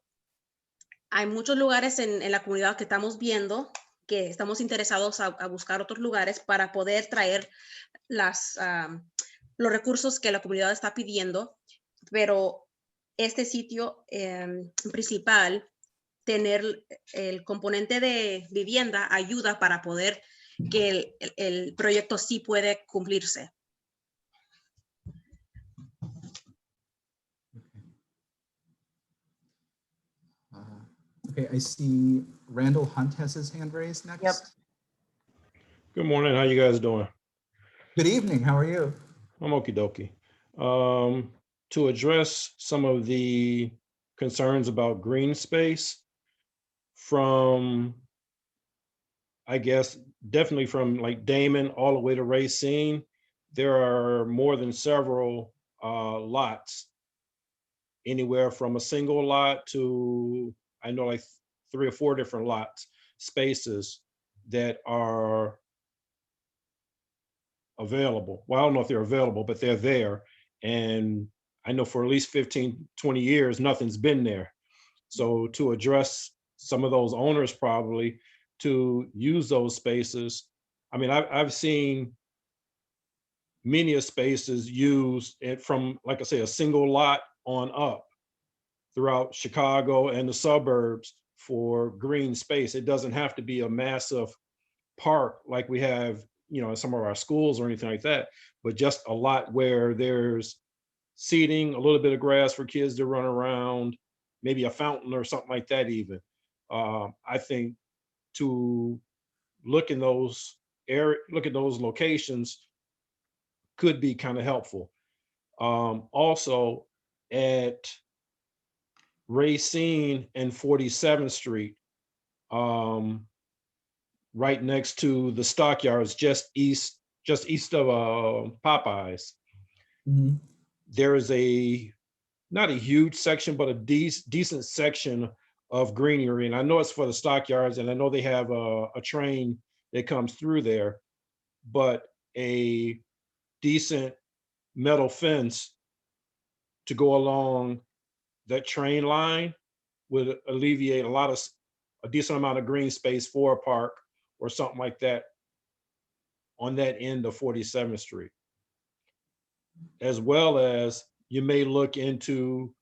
Hay muchos lugares en la comunidad que estamos viendo, que estamos interesados a buscar otros lugares para poder traer los recursos que la comunidad está pidiendo, pero este sitio principal, tener el componente de vivienda ayuda para poder que el proyecto sí puede cumplirse. Okay, I see Randall Hunt has his hand raised next. Yep. Good morning. How you guys doing? Good evening. How are you? I'm okie dokie. To address some of the concerns about green space from, I guess, definitely from like Damon all the way to Racine, there are more than several lots, anywhere from a single lot to, I know, like 3 or 4 different lots, spaces that are available. Well, I don't know if they're available, but they're there. And I know for at least 15, 20 years, nothing's been there. So to address some of those owners probably to use those spaces, I mean, I've seen many of spaces used from, like I say, a single lot on up throughout Chicago and the suburbs for green space. It doesn't have to be a massive park like we have, you know, in some of our schools or anything like that, but just a lot where there's seating, a little bit of grass for kids to run around, maybe a fountain or something like that even. I think to look at those locations could be kind of helpful. Also at Racine and 47th Street, right next to the stockyards, just east of Popeyes. Mhm. There is not a huge section, but a decent section of greenery. And I know it's for the stockyards, and I know they have a train that comes through there, but a decent metal fence to go along that train line would alleviate a decent amount of green space for a park or something like that on that end of 47th Street. As well as you may look into,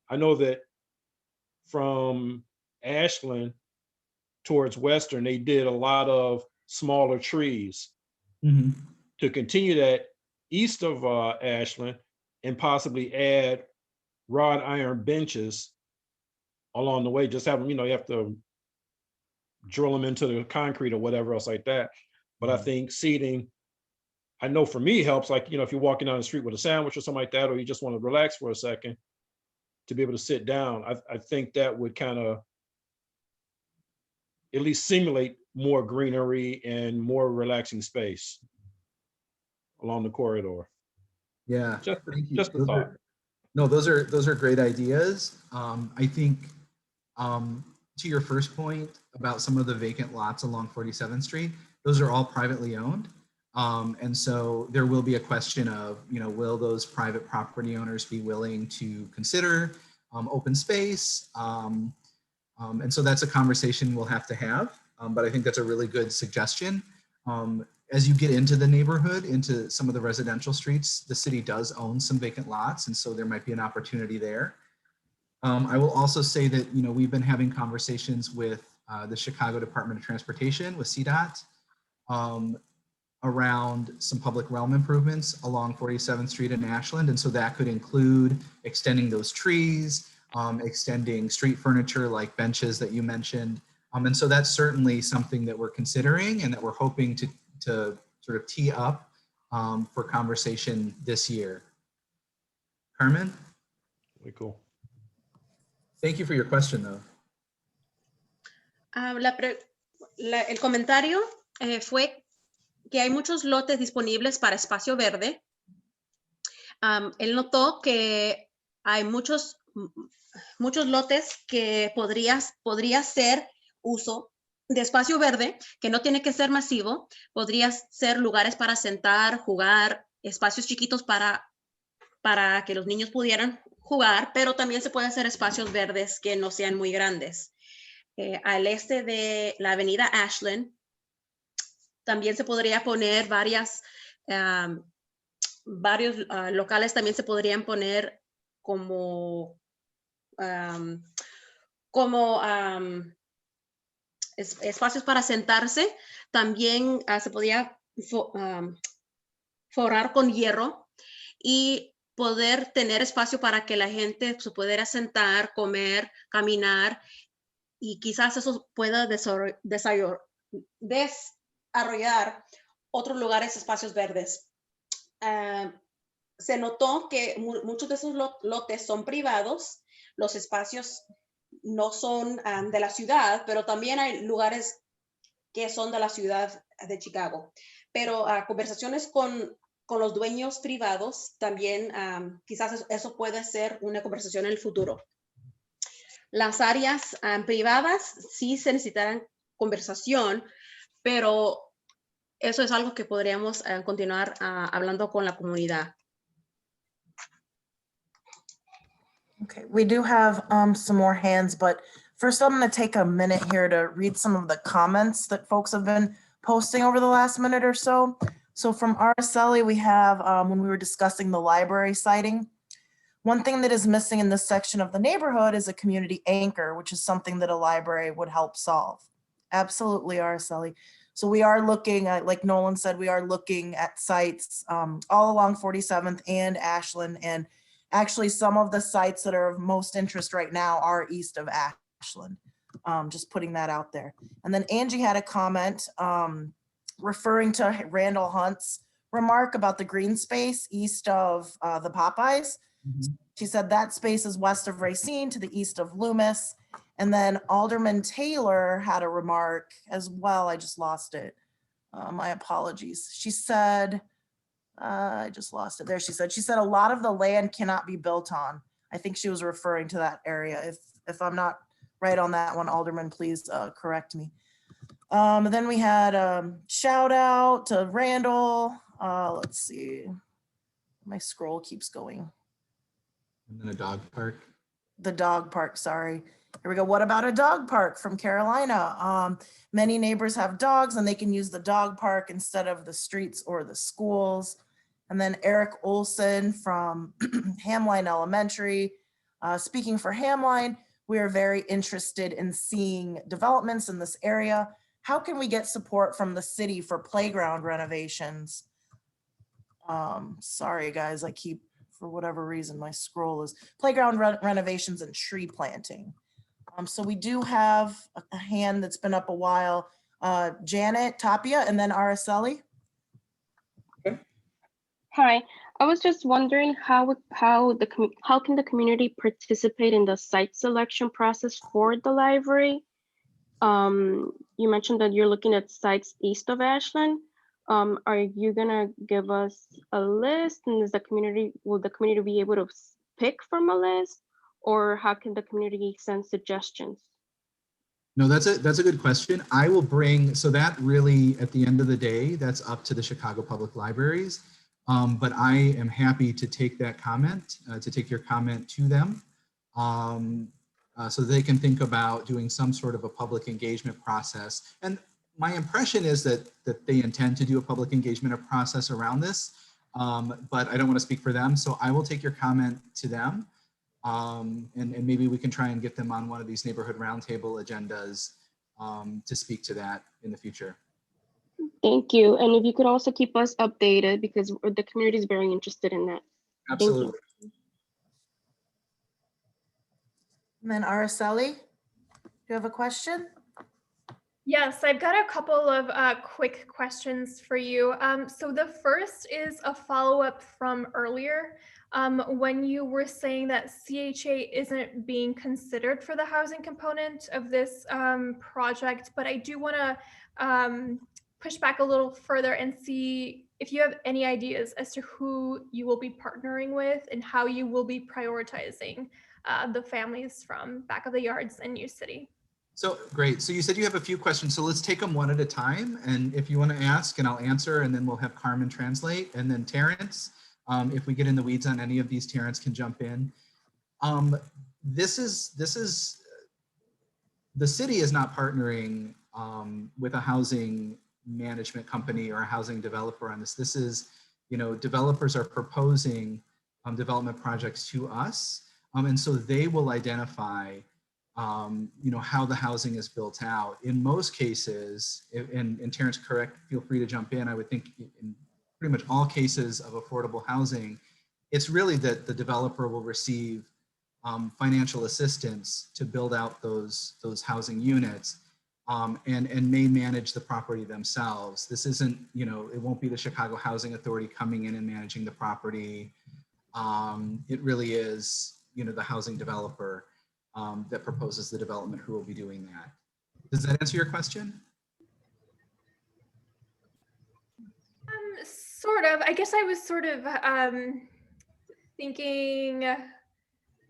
I know that from Ashland towards Western, they did a lot of smaller trees. Mhm. To continue that east of Ashland and possibly add wrought iron benches along the way, just have them, you have to drill them into the concrete or whatever else like that. But I think seating, I know for me helps, like, if you're walking down the street with a sandwich or something like that, or you just want to relax for a second, to be able to sit down. I think that would kind of at least simulate more greenery and more relaxing space along the corridor. Yeah. Thank you. Just a thought. Those are great ideas. I think to your first point about some of the vacant lots along 47th Street, those are all privately owned. And so there will be a question of, will those private property owners be willing to consider open space? And so that's a conversation we'll have to have. But I think that's a really good suggestion. As you get into the neighborhood, into some of the residential streets, the city does own some vacant lots. And so there might be an opportunity there. I will also say that, we've been having conversations with the Chicago Department of Transportation, with CDOT, around some public realm improvements along 47th Street in Ashland. And so that could include extending those trees, extending street furniture like benches that you mentioned. And so that's certainly something that we're considering and that we're hoping to sort of tee up for conversation this year. Carmen? Very cool. Thank you for your question, though. El comentario fue que hay muchos lotes disponibles para espacio verde. Él notó que hay muchos lotes que podría ser uso de espacio verde, que no tiene que ser masivo, podría ser lugares para sentar, jugar, espacios chiquitos para que los niños pudieran jugar, pero también se puede hacer espacios verdes que no sean muy grandes. Al este de la avenida Ashland, también se podría poner varios locales, también se podrían poner como espacios para sentarse. También se podía forrar con hierro y poder tener espacio para que la gente se pudiera sentar, comer, caminar, y quizás eso pueda desarrollar otros lugares, espacios verdes. Se notó que muchos de esos lotes son privados, los espacios no son de la ciudad, pero también hay lugares que son de la ciudad de Chicago. Pero conversaciones con los dueños privados también, quizás eso puede ser una conversación en el futuro. Las áreas privadas sí se necesitarán conversación, pero eso es algo que podríamos continuar hablando con la comunidad. Okay, we do have some more hands, but first I'm going to take a minute here to read some of the comments that folks have been posting over the last minute or so. So from Araceli, we have when we were discussing the library siting, one thing that is missing in this section of the neighborhood is a community anchor, which is something that a library would help solve. Absolutely, Araceli. So we are looking at, like Nolan said, we are looking at sites all along 47th and Ashland, and actually, some of the sites that are of most interest right now are east of Ashland. Just putting that out there. And then Angie had a comment referring to Randall Hunt's remark about the green space east of the Popeyes. Mhm. She said that space is west of Racine to the east of Loomis. And then Alderman Taylor had a remark as well. I just lost it. My apologies. She said, I just lost it there. She said a lot of the land cannot be built on. I think she was referring to that area. If I'm not right on that one, Alderman, please correct me. Then we had shout out to Randall. Let's see. My scroll keeps going. And then a dog park. The dog park, sorry. Here we go. What about a dog park from Carolina? Many neighbors have dogs and they can use the dog park instead of the streets or the schools. And then Eric Olson from Hamline Elementary. Speaking for Hamline, we are very interested in seeing developments in this area. How can we get support from the city for playground renovations? Sorry, guys, I keep, for whatever reason, my scroll is playground renovations and tree planting. So we do have a hand that's been up a while. Janet Tapia and then Araceli. Hi, I was just wondering how can the community participate in the site selection process for the library? You mentioned that you're looking at sites east of Ashland. Are you gonna give us a list, and will the community be able to pick from a list, or how can the community send suggestions? No, that's a good question. I will bring, so that really, at the end of the day, that's up to the Chicago Public Libraries. But I am happy to take that comment, to take your comment to them, so they can think about doing some sort of a public engagement process. And my impression is that they intend to do a public engagement process around this, but I don't want to speak for them. So I will take your comment to them, and maybe we can try and get them on one of these neighborhood roundtable agendas to speak to that in the future. Thank you. And if you could also keep us updated, because the community is very interested in that. Absolutely. And then Araceli, do you have a question? Yes, I've got a couple of quick questions for you. So the first is a follow-up from earlier when you were saying that CHA isn't being considered for the housing component of this project, but I do want to push back a little further and see if you have any ideas as to who you will be partnering with and how you will be prioritizing the families from Back of the Yards and New City. So great. So you said you have a few questions. So let's take them one at a time. And if you want to ask, and I'll answer, and then we'll have Carmen translate. And then Terrence, if we get in the weeds on any of these, Terrence can jump in. This is the city is not partnering with a housing management company or a housing developer on this. This is, developers are proposing development projects to us. And so they will identify how the housing is built out. In most cases, and Terrence, correct, feel free to jump in. I would think in pretty much all cases of affordable housing, it's really that the developer will receive financial assistance to build out those housing units and may manage the property themselves. This isn't, it won't be the Chicago Housing Authority coming in and managing the property. It really is, the housing developer that proposes the development who will be doing that. Does that answer your question? Sort of. I guess I was sort of thinking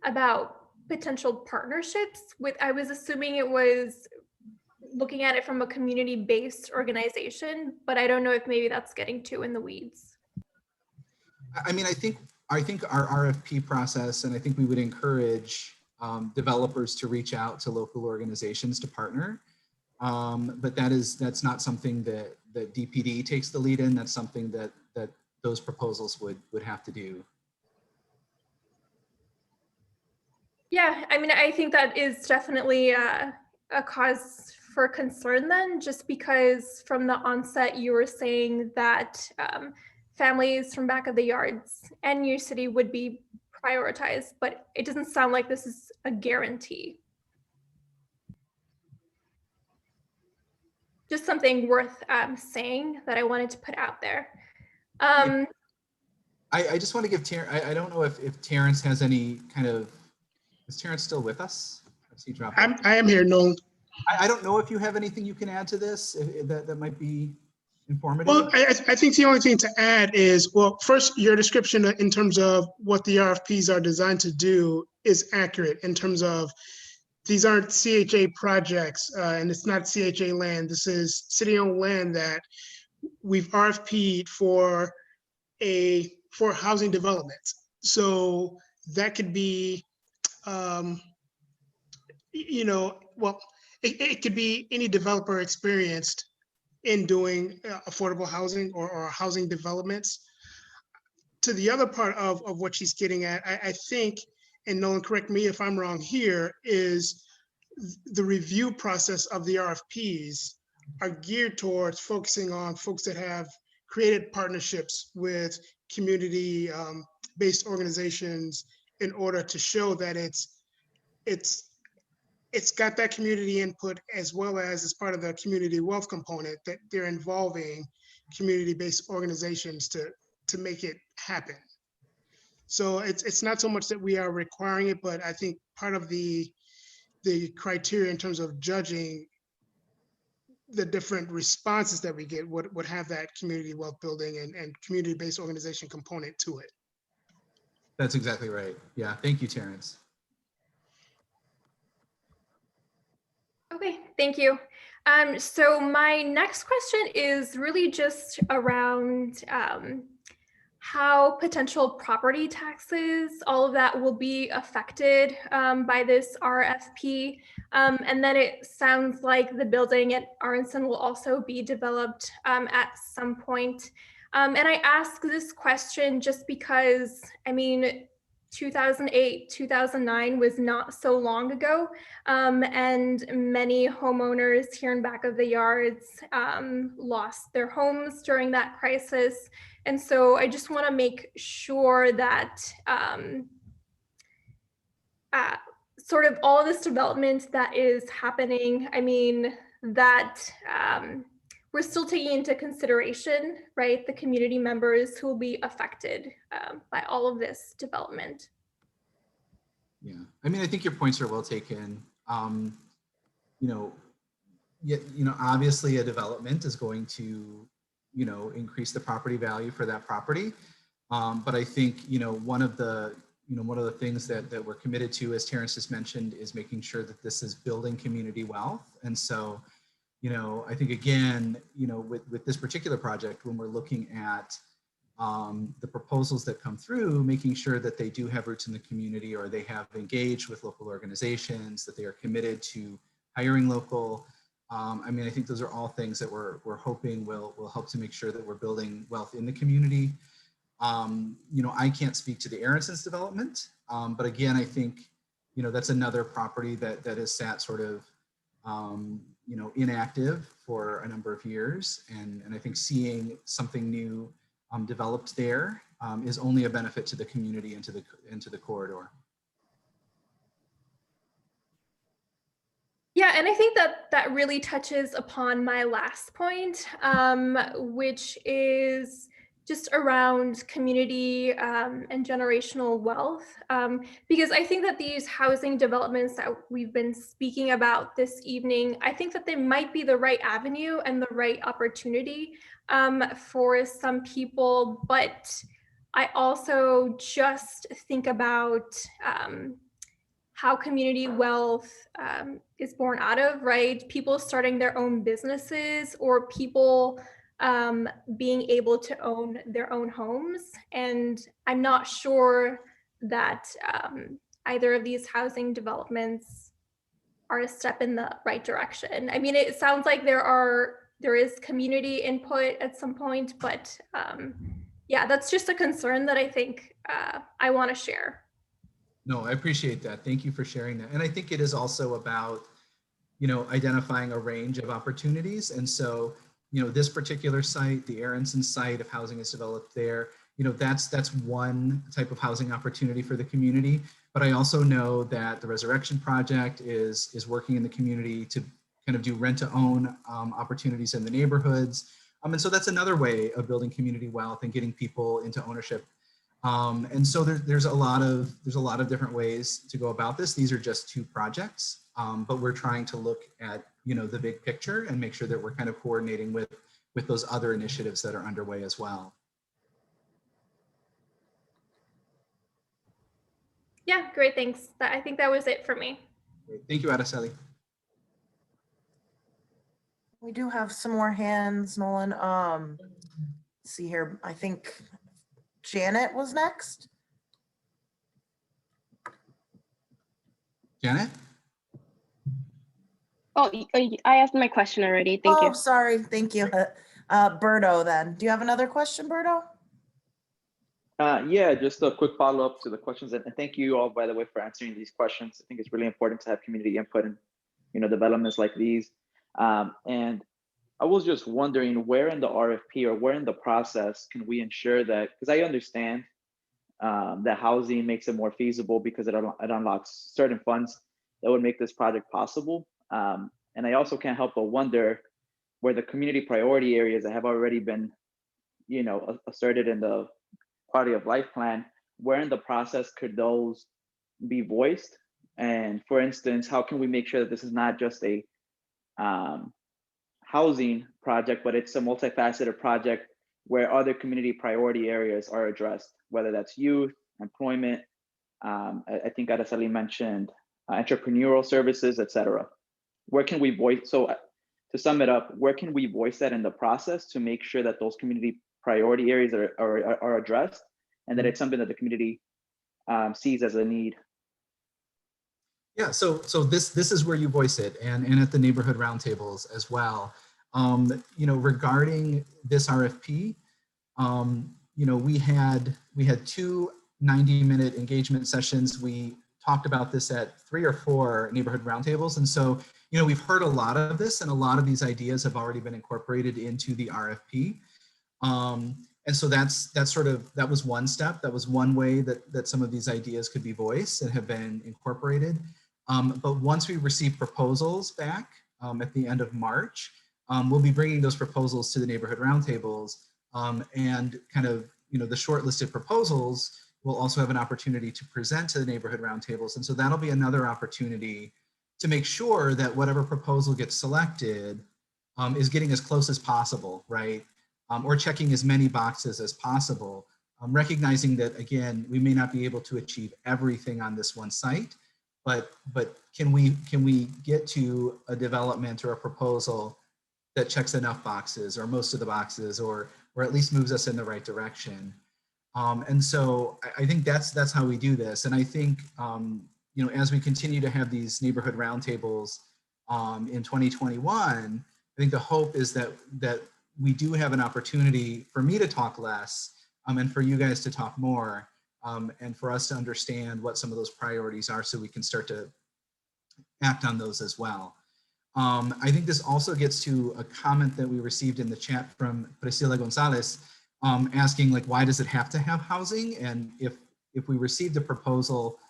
about potential partnerships with, I was assuming it was looking at it from a community-based organization, but I don't know if maybe that's getting too in the weeds. I mean, I think our RFP process, and I think we would encourage developers to reach out to local organizations to partner. But that's not something that DPD takes the lead in. That's something that those proposals would have to do. Yeah, I mean, I think that is definitely a cause for concern then, just because from the onset you were saying that families from back of the yards and New City would be prioritized, but it doesn't sound like this is a guarantee. Just something worth saying that I wanted to put out there. I just want to give Terrence, I don't know if Terrence has any kind of, is Terrence still with us? Has he dropped off? I am here, Nolan. I don't know if you have anything you can add to this that might be informative. Well, I think the only thing to add is, well, first, your description in terms of what the RFPs are designed to do is accurate in terms of these aren't CHA projects and it's not CHA land. This is city-owned land that we've RFP'd for housing development. So that could be, it could be any developer experienced in doing affordable housing or housing developments. To the other part of what she's getting at, I think, and Nolan, correct me if I'm wrong here, is the review process of the RFPs are geared towards focusing on folks that have created partnerships with community-based organizations in order to show that it's got that community input as well as part of the community wealth component that they're involving community-based organizations to make it happen. So it's not so much that we are requiring it, but I think part of the criteria in terms of judging the different responses that we get would have that community wealth building and community-based organization component to it. That's exactly right. Yeah, thank you, Terrence. Okay, thank you. So my next question is really just around how potential property taxes, all of that will be affected by this RFP. And then it sounds like the building at Aronson will also be developed at some point. And I ask this question just because, I mean, 2008, 2009 was not so long ago, and many homeowners here in back of the yards lost their homes during that crisis. And so I just want to make sure that sort of all this development that is happening, I mean, that we're still taking into consideration, right, the community members who will be affected by all of this development. Yeah, I mean, I think your points are well taken. Obviously a development is going to, increase the property value for that property. But I think, one of the, one of the things that we're committed to, as Terrence just mentioned, is making sure that this is building community wealth. And so, I think again, with this particular project, when we're looking at the proposals that come through, making sure that they do have roots in the community, or they have engaged with local organizations, that they are committed to hiring local. I mean, I think those are all things that we're hoping will help to make sure that we're building wealth in the community. I can't speak to the Aaronson's development, but again, I think, that's another property that has sat sort of, inactive for a number of years. And I think seeing something new developed there is only a benefit to the community and to the corridor. Yeah, and I think that really touches upon my last point, which is just around community and generational wealth, because I think that these housing developments that we've been speaking about this evening, I think that they might be the right avenue and the right opportunity for some people, but I also just think about how community wealth is born out of, right? People starting their own businesses, or people being able to own their own homes. And I'm not sure that either of these housing developments are a step in the right direction. I mean, it sounds like there is community input at some point, but yeah, that's just a concern that I think I want to share. No, I appreciate that. Thank you for sharing that. And I think it is also about, identifying a range of opportunities. And so, this particular site, the Aronson site, if housing is developed there, that's one type of housing opportunity for the community. But I also know that the Resurrection Project is working in the community to kind of do rent-to-own opportunities in the neighborhoods. And so that's another way of building community wealth and getting people into ownership. And so there's a lot of different ways to go about this. These are just two projects, but we're trying to look at the big picture and make sure that we're kind of coordinating with those other initiatives that are underway as well. Yeah, great, thanks. I think that was it for me. Great. Thank you, Araceli. We do have some more hands, Nolan. Let's see here. I think Janet was next. Janet? Oh, I asked my question already. Thank you. Oh, sorry. Thank you. Berto, then. Do you have another question, Berto? Yeah, just a quick follow-up to the questions, and thank you all, by the way, for answering these questions. I think it's really important to have community input in developments like these. And I was just wondering, where in the RFP or where in the process can we ensure that, because I understand that housing makes it more feasible because it unlocks certain funds that would make this project possible. And I also can't help but wonder where the community priority areas that have already been, asserted in the quality of life plan, where in the process could those be voiced? And for instance, how can we make sure that this is not just a housing project, but it's a multifaceted project where other community priority areas are addressed, whether that's youth, employment, I think Araceli mentioned entrepreneurial services, et cetera. Where can we voice, so to sum it up, where can we voice that in the process to make sure that those community priority areas are addressed, and that it's something that the community sees as a need? Yeah, so this is where you voice it, and at the neighborhood roundtables as well. Regarding this RFP, we had two 90-minute engagement sessions. We talked about this at 3 or 4 neighborhood roundtables, and so we've heard a lot of this, and a lot of these ideas have already been incorporated into the RFP. And so that was one step. That was one way that some of these ideas could be voiced and have been incorporated. But once we receive proposals back at the end of March, we'll be bringing those proposals to the neighborhood roundtables, and kind of, the shortlisted proposals will also have an opportunity to present to the neighborhood roundtables. And so that'll be another opportunity to make sure that whatever proposal gets selected is getting as close as possible, right? Or checking as many boxes as possible recognizing that, again, we may not be able to achieve everything on this one site, but can we get to a development or a proposal that checks enough boxes or most of the boxes, or at least moves us in the right direction? And so I think that's how we do this. And I think, you know, as we continue to have these neighborhood roundtables in 2021, I think the hope is that we do have an opportunity for me to talk less and for you guys to talk more, and for us to understand what some of those priorities are so we can start to act on those as well. I think this also gets to a comment that we received in the chat from Priscilla Gonzalez, asking, like, why does it have to have housing? And if we received a proposal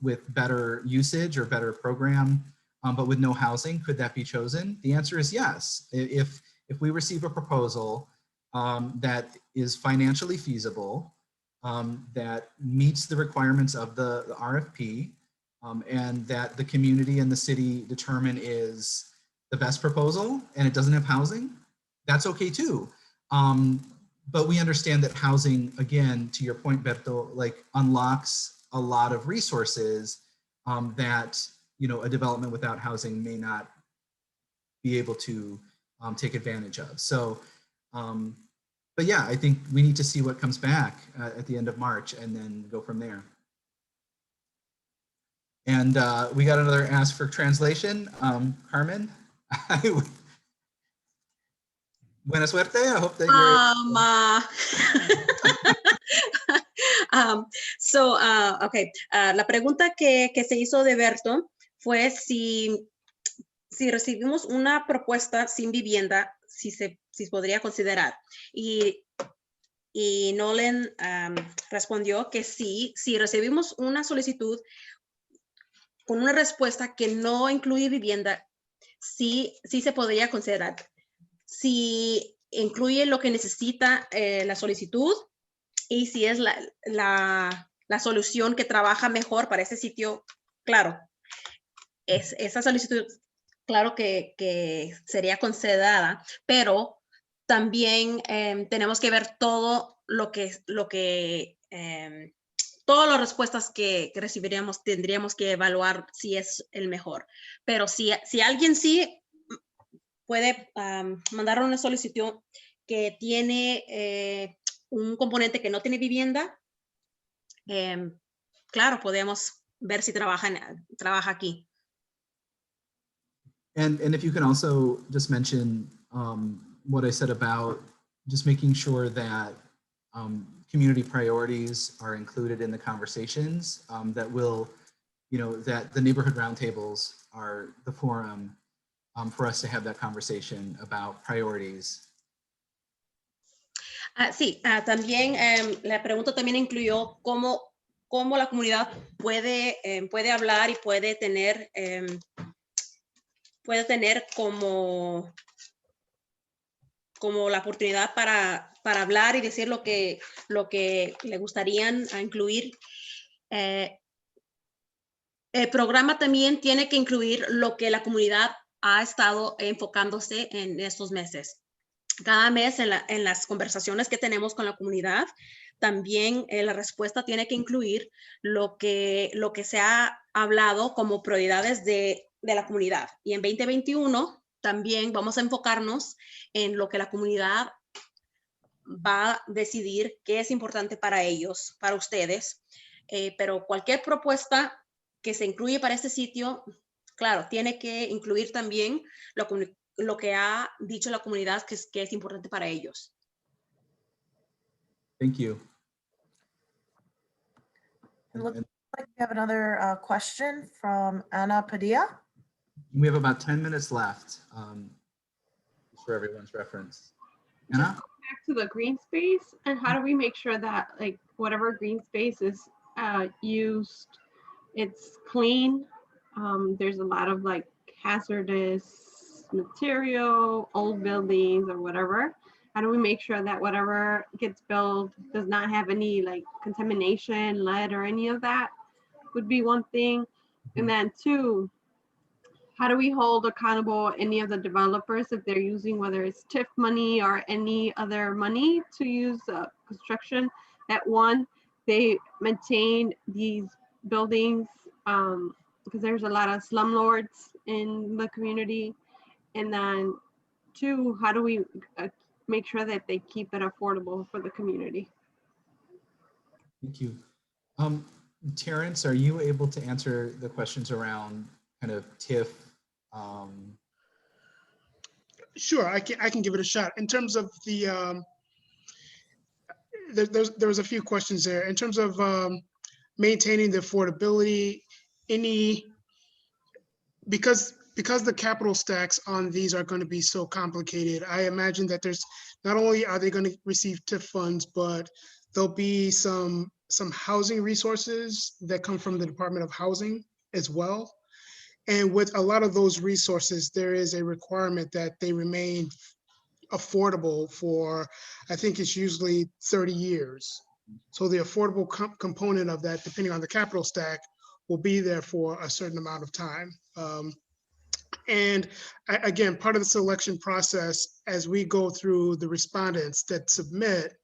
with better usage or better program, but with no housing, could that be chosen? The answer is yes. If we receive a proposal that is financially feasible, that meets the requirements of the RFP, and that the community and the city determine is the best proposal, and it doesn't have housing, that's okay too. But we understand that housing, again, to your point, Berto, like, unlocks a lot of resources that, you know, a development without housing may not be able to take advantage of. So, but yeah, I think we need to see what comes back at the end of March and then go from there. And we got another ask for translation. Carmen, buena suerte. I hope that you're... okay. La pregunta que se hizo de Berto fue si recibimos una propuesta sin vivienda, si podría considerar. Y Nolan respondió que sí, si recibimos una solicitud con una respuesta que no incluye vivienda, sí se podría considerar. Si incluye lo que necesita la solicitud y si es la solución que trabaja mejor para ese sitio, claro, esa solicitud, claro que sería considerada, pero también tenemos que ver todo todas las respuestas que recibiríamos, tendríamos que evaluar si es el mejor. Pero si alguien sí puede mandar una solicitud que tiene un componente que no tiene vivienda, claro, podemos ver si trabaja aquí. And if you can also just mention what I said about just making sure that community priorities are included in the conversations, that will, you know, that the neighborhood roundtables are the forum for us to have that conversation about priorities. Sí, también la pregunta también incluyó cómo la comunidad puede hablar y puede tener como la oportunidad para hablar y decir lo que le gustarían incluir. El programa también tiene que incluir lo que la comunidad ha estado enfocándose en estos meses. Cada mes en las conversaciones que tenemos con la comunidad, también la respuesta tiene que incluir lo que se ha hablado como prioridades de la comunidad. Y en 2021 también vamos a enfocarnos en lo que la comunidad va a decidir qué es importante para ellos, para ustedes. Pero cualquier propuesta que se incluye para este sitio, claro, tiene que incluir también lo que ha dicho la comunidad que es importante para ellos. Thank you. It looks like we have another question from Ana Padilla. We have about 10 minutes left for everyone's reference. Anna? Back to the green space, and how do we make sure that, like, whatever green space is used, it's clean? There's a lot of, like, hazardous material, old buildings or whatever. How do we make sure that whatever gets built does not have any, like, contamination, lead or any of that? Would be one thing. And then two, how do we hold accountable any of the developers if they're using, whether it's TIF money or any other money to use construction that one, they maintain these buildings because there's a lot of slumlords in the community. And then two, how do we make sure that they keep it affordable for the community? Thank you. Terrence, are you able to answer the questions around kind of TIF? Sure, I can give it a shot. In terms of the, there was a few questions there. In terms of maintaining the affordability, because the capital stacks on these are going to be so complicated, I imagine that there's, not only are they going to receive TIF funds, but there'll be some housing resources that come from the Department of Housing as well. And with a lot of those resources, there is a requirement that they remain affordable for, I think it's usually 30 years. So the affordable component of that, depending on the capital stack, will be there for a certain amount of time. And again, part of the selection process, as we go through the respondents that submit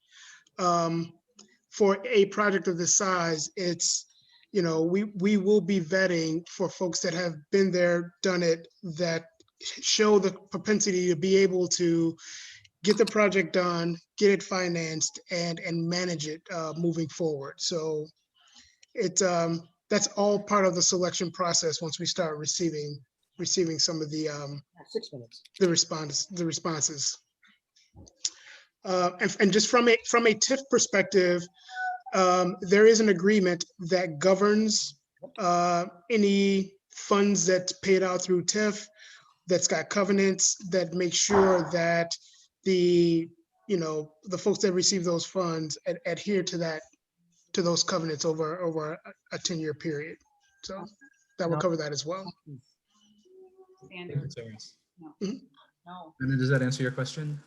for a project of this size, it's, you know, we will be vetting for folks that have been there, done it, that show the propensity to be able to get the project done, get it financed, and manage it moving forward. So it that's all part of the selection process once we start receiving some of the 6 minutes. the responses. And just from a TIF perspective, there is an agreement that governs any funds that's paid out through TIF, that's got covenants that make sure that the folks that receive those funds adhere to those covenants over a 10-year period. So that will cover that as well. Standard. Terrence. Mhm. And then does that answer your question?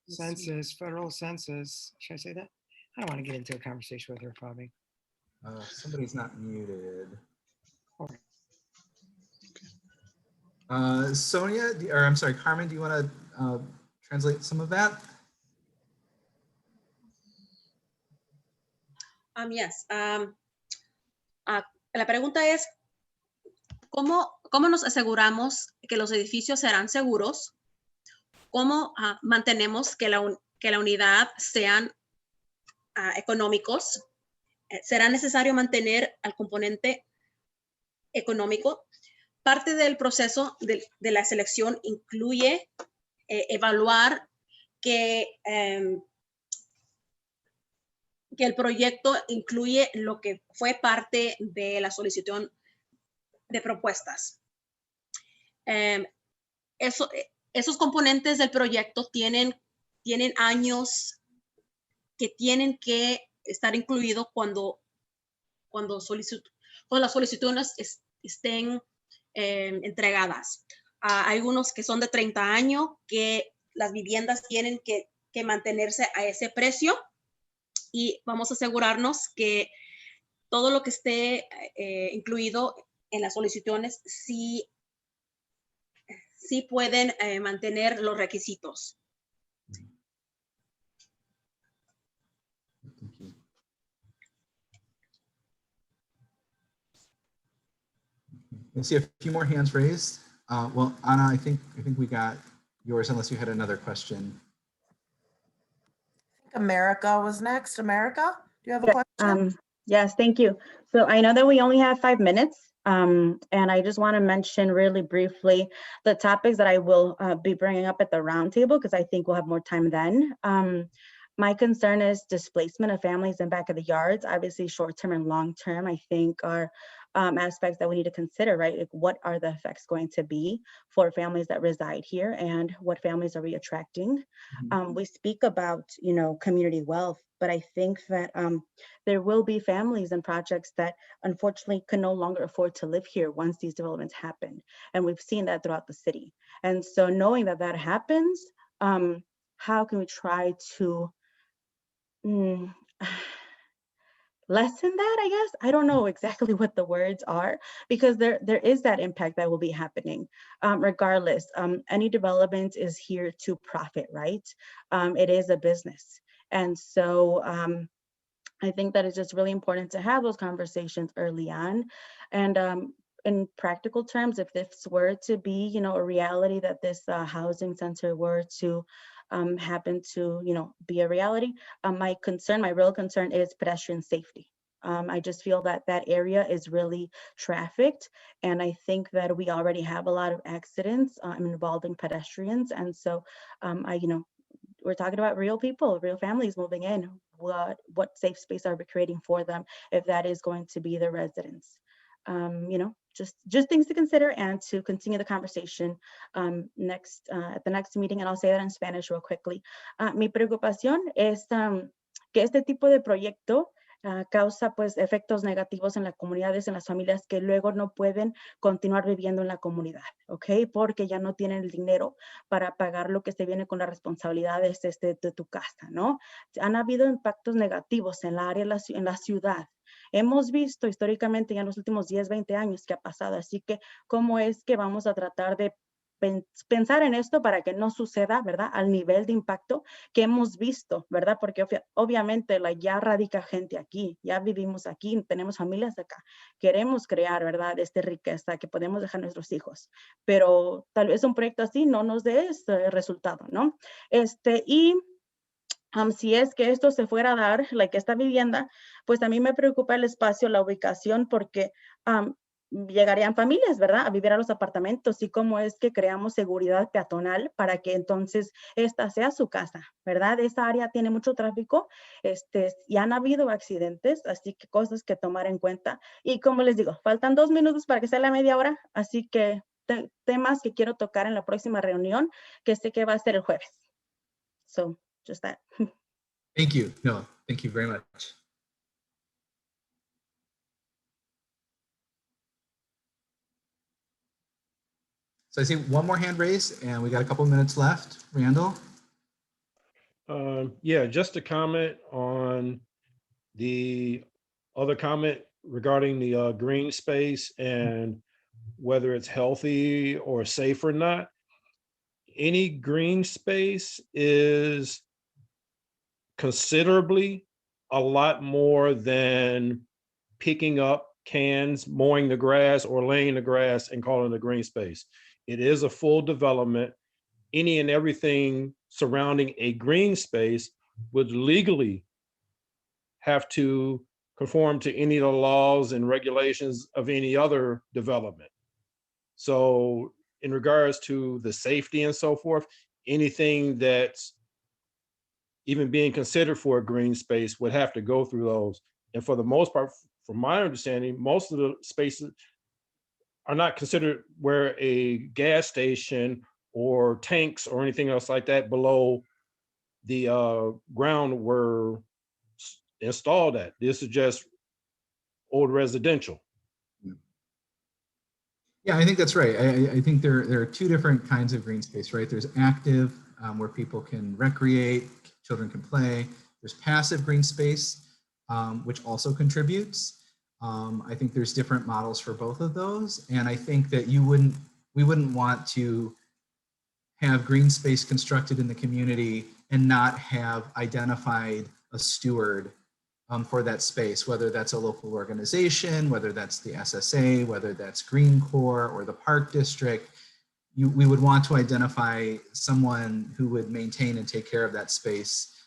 Census, federal census. Should I say that? I don't want to get into a conversation with her, Fabi. Somebody's not muted. Okay. Sonia, or I'm sorry, Carmen, do you want to translate some of that? Yes. La pregunta es, ¿cómo nos aseguramos que los edificios serán seguros? ¿Cómo mantenemos que la unidad sean económicos? ¿Será necesario mantener al componente económico? Parte del proceso de la selección incluye evaluar que el proyecto incluye lo que fue parte de la solicitud de propuestas. Esos componentes del proyecto tienen años que tienen que estar incluidos cuando las solicitudes estén entregadas. Hay unos que son de 30 años, que las viviendas tienen que mantenerse a ese precio, y vamos a asegurarnos que todo lo que esté incluido en las solicitudes sí pueden mantener los requisitos. I see a few more hands raised. Well, Anna, I think we got yours, unless you had another question. America was next. America, do you have a question? Yes, thank you. So I know that we only have 5 minutes, and I just want to mention really briefly the topics that I will be bringing up at the roundtable, because I think we'll have more time then. My concern is displacement of families in back of the yards. Obviously, short-term and long-term, I think, are aspects that we need to consider, right? Like, what are the effects going to be for families that reside here, and what families are we attracting? We speak about, community wealth, but I think that there will be families and projects that unfortunately can no longer afford to live here once these developments happen. And we've seen that throughout the city. And so knowing that that happens, how can we try to lessen that, I guess? I don't know exactly what the words are, because there is that impact that will be happening. Regardless, any development is here to profit, right? It is a business. And so I think that it's just really important to have those conversations early on. And in practical terms, if this were to be, you know, a reality that this housing center were to happen to, you know, be a reality, my real concern is pedestrian safety. I just feel that that area is really trafficked, and I think that we already have a lot of accidents involving pedestrians. And so we're talking about real people, real families moving in. What safe space are we creating for them if that is going to be the residence? Just things to consider and to continue the conversation at the next meeting. And I'll say that in Spanish real quickly. Mi preocupación es que este tipo de proyecto causa pues efectos negativos en las comunidades, en las familias que luego no pueden continuar viviendo en la comunidad, ¿ok? Porque ya no tienen el dinero para pagar lo que se viene con las responsabilidades de tu casa, ¿no? Han habido impactos negativos en la área, en la ciudad. Hemos visto históricamente ya en los últimos 10, 20 años que ha pasado, así que ¿cómo es que vamos a tratar de pensar en esto para que no suceda, ¿verdad? Al nivel de impacto que hemos visto, ¿verdad? Porque obviamente ya radica gente aquí, ya vivimos aquí, tenemos familias acá, queremos crear, ¿verdad? Riqueza que podemos dejar a nuestros hijos, pero tal vez un proyecto así no nos dé este resultado, ¿no? Si es que esto se fuera a dar, esta vivienda, pues a mí me preocupa el espacio, la ubicación, porque llegarían familias, ¿verdad? A vivir a los apartamentos, y cómo es que creamos seguridad peatonal para que entonces esta sea su casa, ¿verdad? Esa área tiene mucho tráfico, y han habido accidentes, así que cosas que tomar en cuenta. Y como les digo, faltan 2 minutos para que sea la media hora, así que temas que quiero tocar en la próxima reunión, que sé que va a ser el jueves. So, just that. Thank you. No, thank you very much. So I see one more hand raised, and we got a couple minutes left. Randall? Yeah, just a comment on the other comment regarding the green space and whether it's healthy or safe or not. Any green space is considerably a lot more than picking up cans, mowing the grass, or laying the grass and calling it a green space. It is a full development. Any and everything surrounding a green space would legally have to conform to any of the laws and regulations of any other development. So in regards to the safety and so forth, anything that's even being considered for a green space would have to go through those. And for the most part, from my understanding, most of the spaces are not considered where a gas station or tanks or anything else like that below the ground were installed at. This is just old residential. Yeah, I think that's right. I think there are two different kinds of green space, right? There's active, where people can recreate, children can play. There's passive green space, which also contributes. I think there's different models for both of those. And I think that we wouldn't want to have green space constructed in the community and not have identified a steward for that space, whether that's a local organization, whether that's the SSA, whether that's Green Corps or the Park District. We would want to identify someone who would maintain and take care of that space,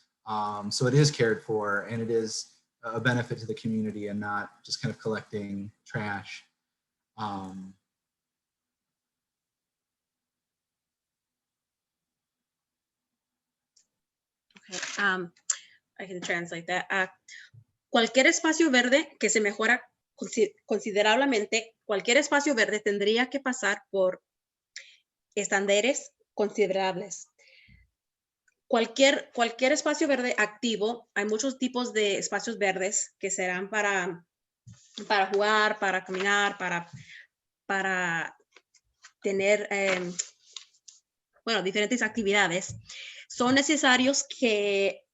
so it is cared for and it is a benefit to the community and not just kind of collecting trash. I can translate that. Cualquier espacio verde que se mejora considerablemente, cualquier espacio verde tendría que pasar por estándares considerables. Cualquier espacio verde activo, hay muchos tipos de espacios verdes que serán para jugar, para caminar, para tener, diferentes actividades. Son necesarios que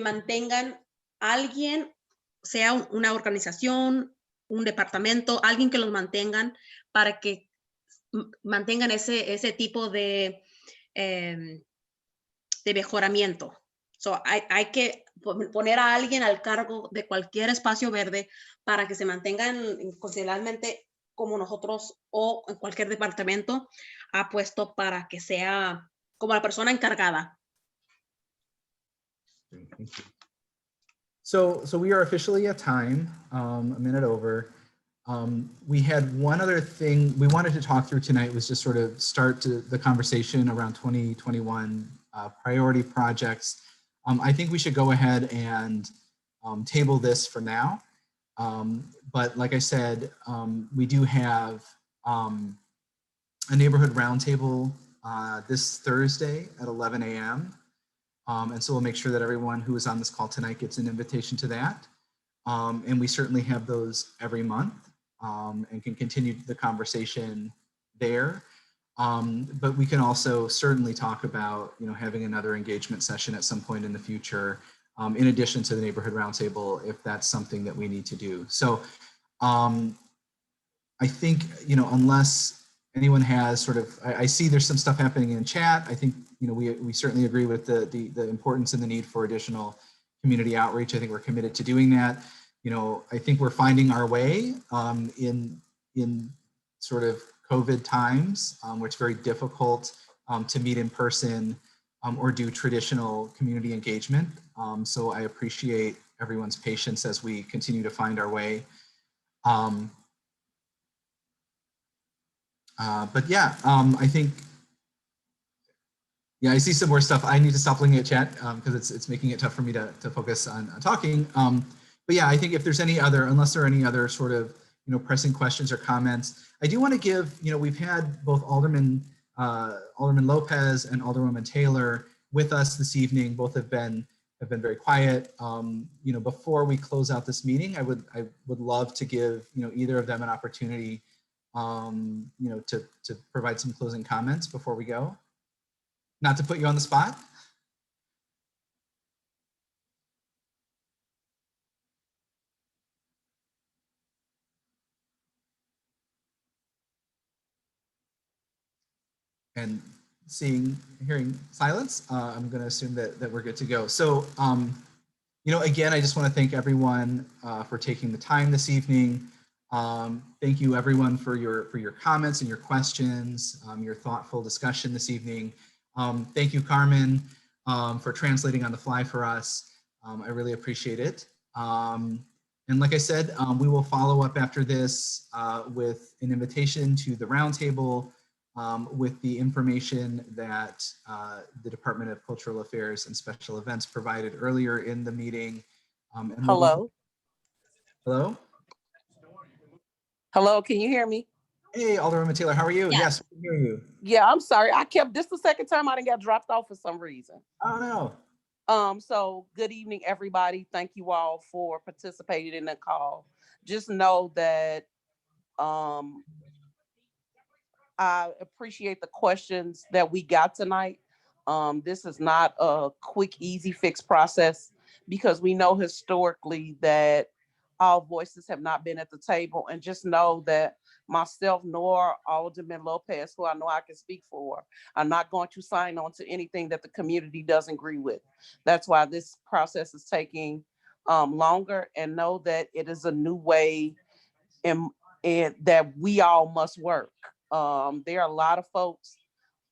mantengan alguien, sea una organización, un departamento, alguien que los mantengan para que mantengan ese tipo de mejoramiento. So hay que poner a alguien al cargo de cualquier espacio verde para que se mantengan considerablemente como nosotros o en cualquier departamento ha puesto para que sea como la persona encargada. Thank you. So we are officially at time, a minute over. We had one other thing we wanted to talk through tonight, was just sort of start the conversation around 2021 priority projects. I think we should go ahead and table this for now. But like I said, we do have a neighborhood roundtable this Thursday at 11 a.m. And so we'll make sure that everyone who is on this call tonight gets an invitation to that. And we certainly have those every month and can continue the conversation there. But we can also certainly talk about, having another engagement session at some point in the future, in addition to the neighborhood roundtable, if that's something that we need to do. So I think, unless anyone has sort of, I see there's some stuff happening in chat. I think, we certainly agree with the importance and the need for additional community outreach. I think we're committed to doing that. I think we're finding our way in sort of COVID times, where it's very difficult to meet in person or do traditional community engagement. So I appreciate everyone's patience as we continue to find our way. But yeah, I think, I see some more stuff. I need to stop looking at chat because it's making it tough for me to focus on talking. But yeah, I think if there's any other, unless there are any other sort of, pressing questions or comments, I do want to give, we've had both Alderman Lopez and Alderwoman Taylor with us this evening. Both have been very quiet. Before we close out this meeting, I would love to give, either of them an opportunity, to provide some closing comments before we go. Not to put you on the spot. And hearing silence, I'm going to assume that we're good to go. So, again, I just want to thank everyone for taking the time this evening. Thank you, everyone, for your comments and your questions, your thoughtful discussion this evening. Thank you, Carmen, for translating on the fly for us. I really appreciate it. And like I said, we will follow up after this with an invitation to the roundtable with the information that the Department of Cultural Affairs and Special Events provided earlier in the meeting. Hello? Hello? Hello, can you hear me? Hey, Alderwoman Taylor, how are you? Yes, we can hear you. Yeah, I'm sorry. This the second time I didn't get dropped off for some reason. Oh, no. So good evening, everybody. Thank you all for participating in the call. Just know that I appreciate the questions that we got tonight. This is not a quick, easy fix process because we know historically that all voices have not been at the table, and just know that myself nor Alderman Lopez, who I know I can speak for, are not going to sign on to anything that the community doesn't agree with. That's why this process is taking longer, and know that it is a new way and that we all must work. There are a lot of folks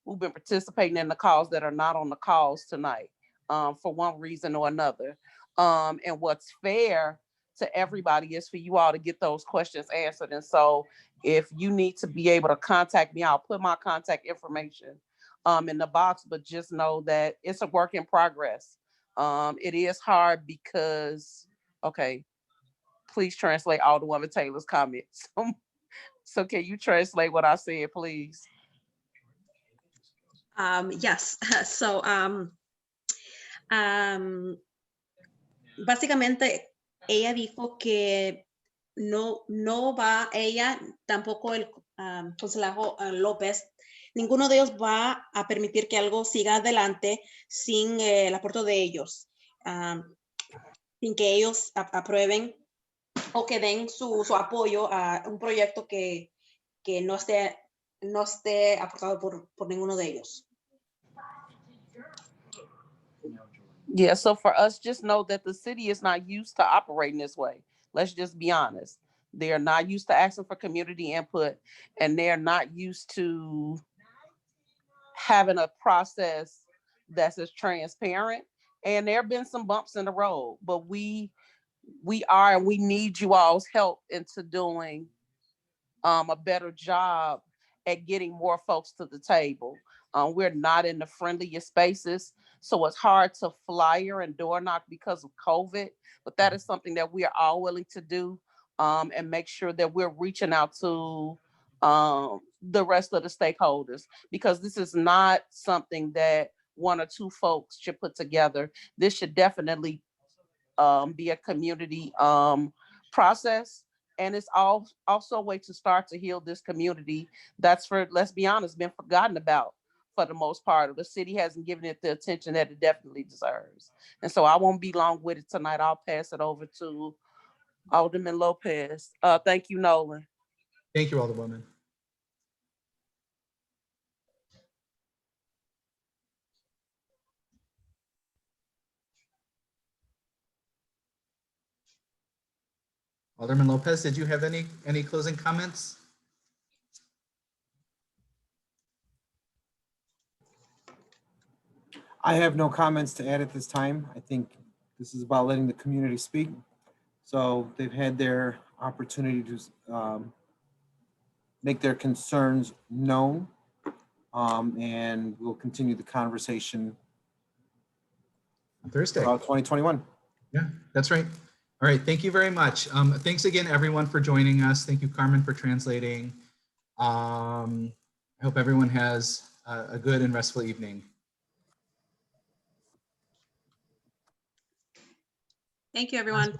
who've been participating in the calls that are not on the calls tonight for one reason or another. And what's fair to everybody is for you all to get those questions answered. And so if you need to be able to contact me, I'll put my contact information in the box, but just know that it's a work in progress. It is hard because, okay, please translate Alderwoman Taylor's comments. So can you translate what I said, please? Yes, so básicamente ella dijo que no va ella, tampoco el consejero López, ninguno de ellos va a permitir que algo siga adelante sin el aporte de ellos, sin que ellos aprueben o que den su apoyo a un proyecto que no esté aportado por ninguno de ellos. Yeah, so for us, just know that the city is not used to operating this way. Let's just be honest. They are not used to asking for community input, and they're not used to having a process that's as transparent. And there have been some bumps in the road, but we need you all's help into doing a better job at getting more folks to the table. We're not in the friendliest spaces, so it's hard to flyer and door knock because of COVID, but that is something that we are all willing to do, and make sure that we're reaching out to the rest of the stakeholders, because this is not something that one or two folks should put together. This should definitely be a community process. And it's also a way to start to heal this community that's, for, let's be honest, been forgotten about for the most part. The city hasn't given it the attention that it definitely deserves. And so I won't be long with it tonight. I'll pass it over to Alderman Lopez. Thank you, Nolan. Thank you, Alderwoman. Alderman Lopez, did you have any closing comments? I have no comments to add at this time. I think this is about letting the community speak. So they've had their opportunity to make their concerns known, and we'll continue the conversation On Thursday. about 2021. Yeah, that's right. All right, thank you very much. Thanks again, everyone, for joining us. Thank you, Carmen, for translating. I hope everyone has a good and restful evening. Thank you, everyone.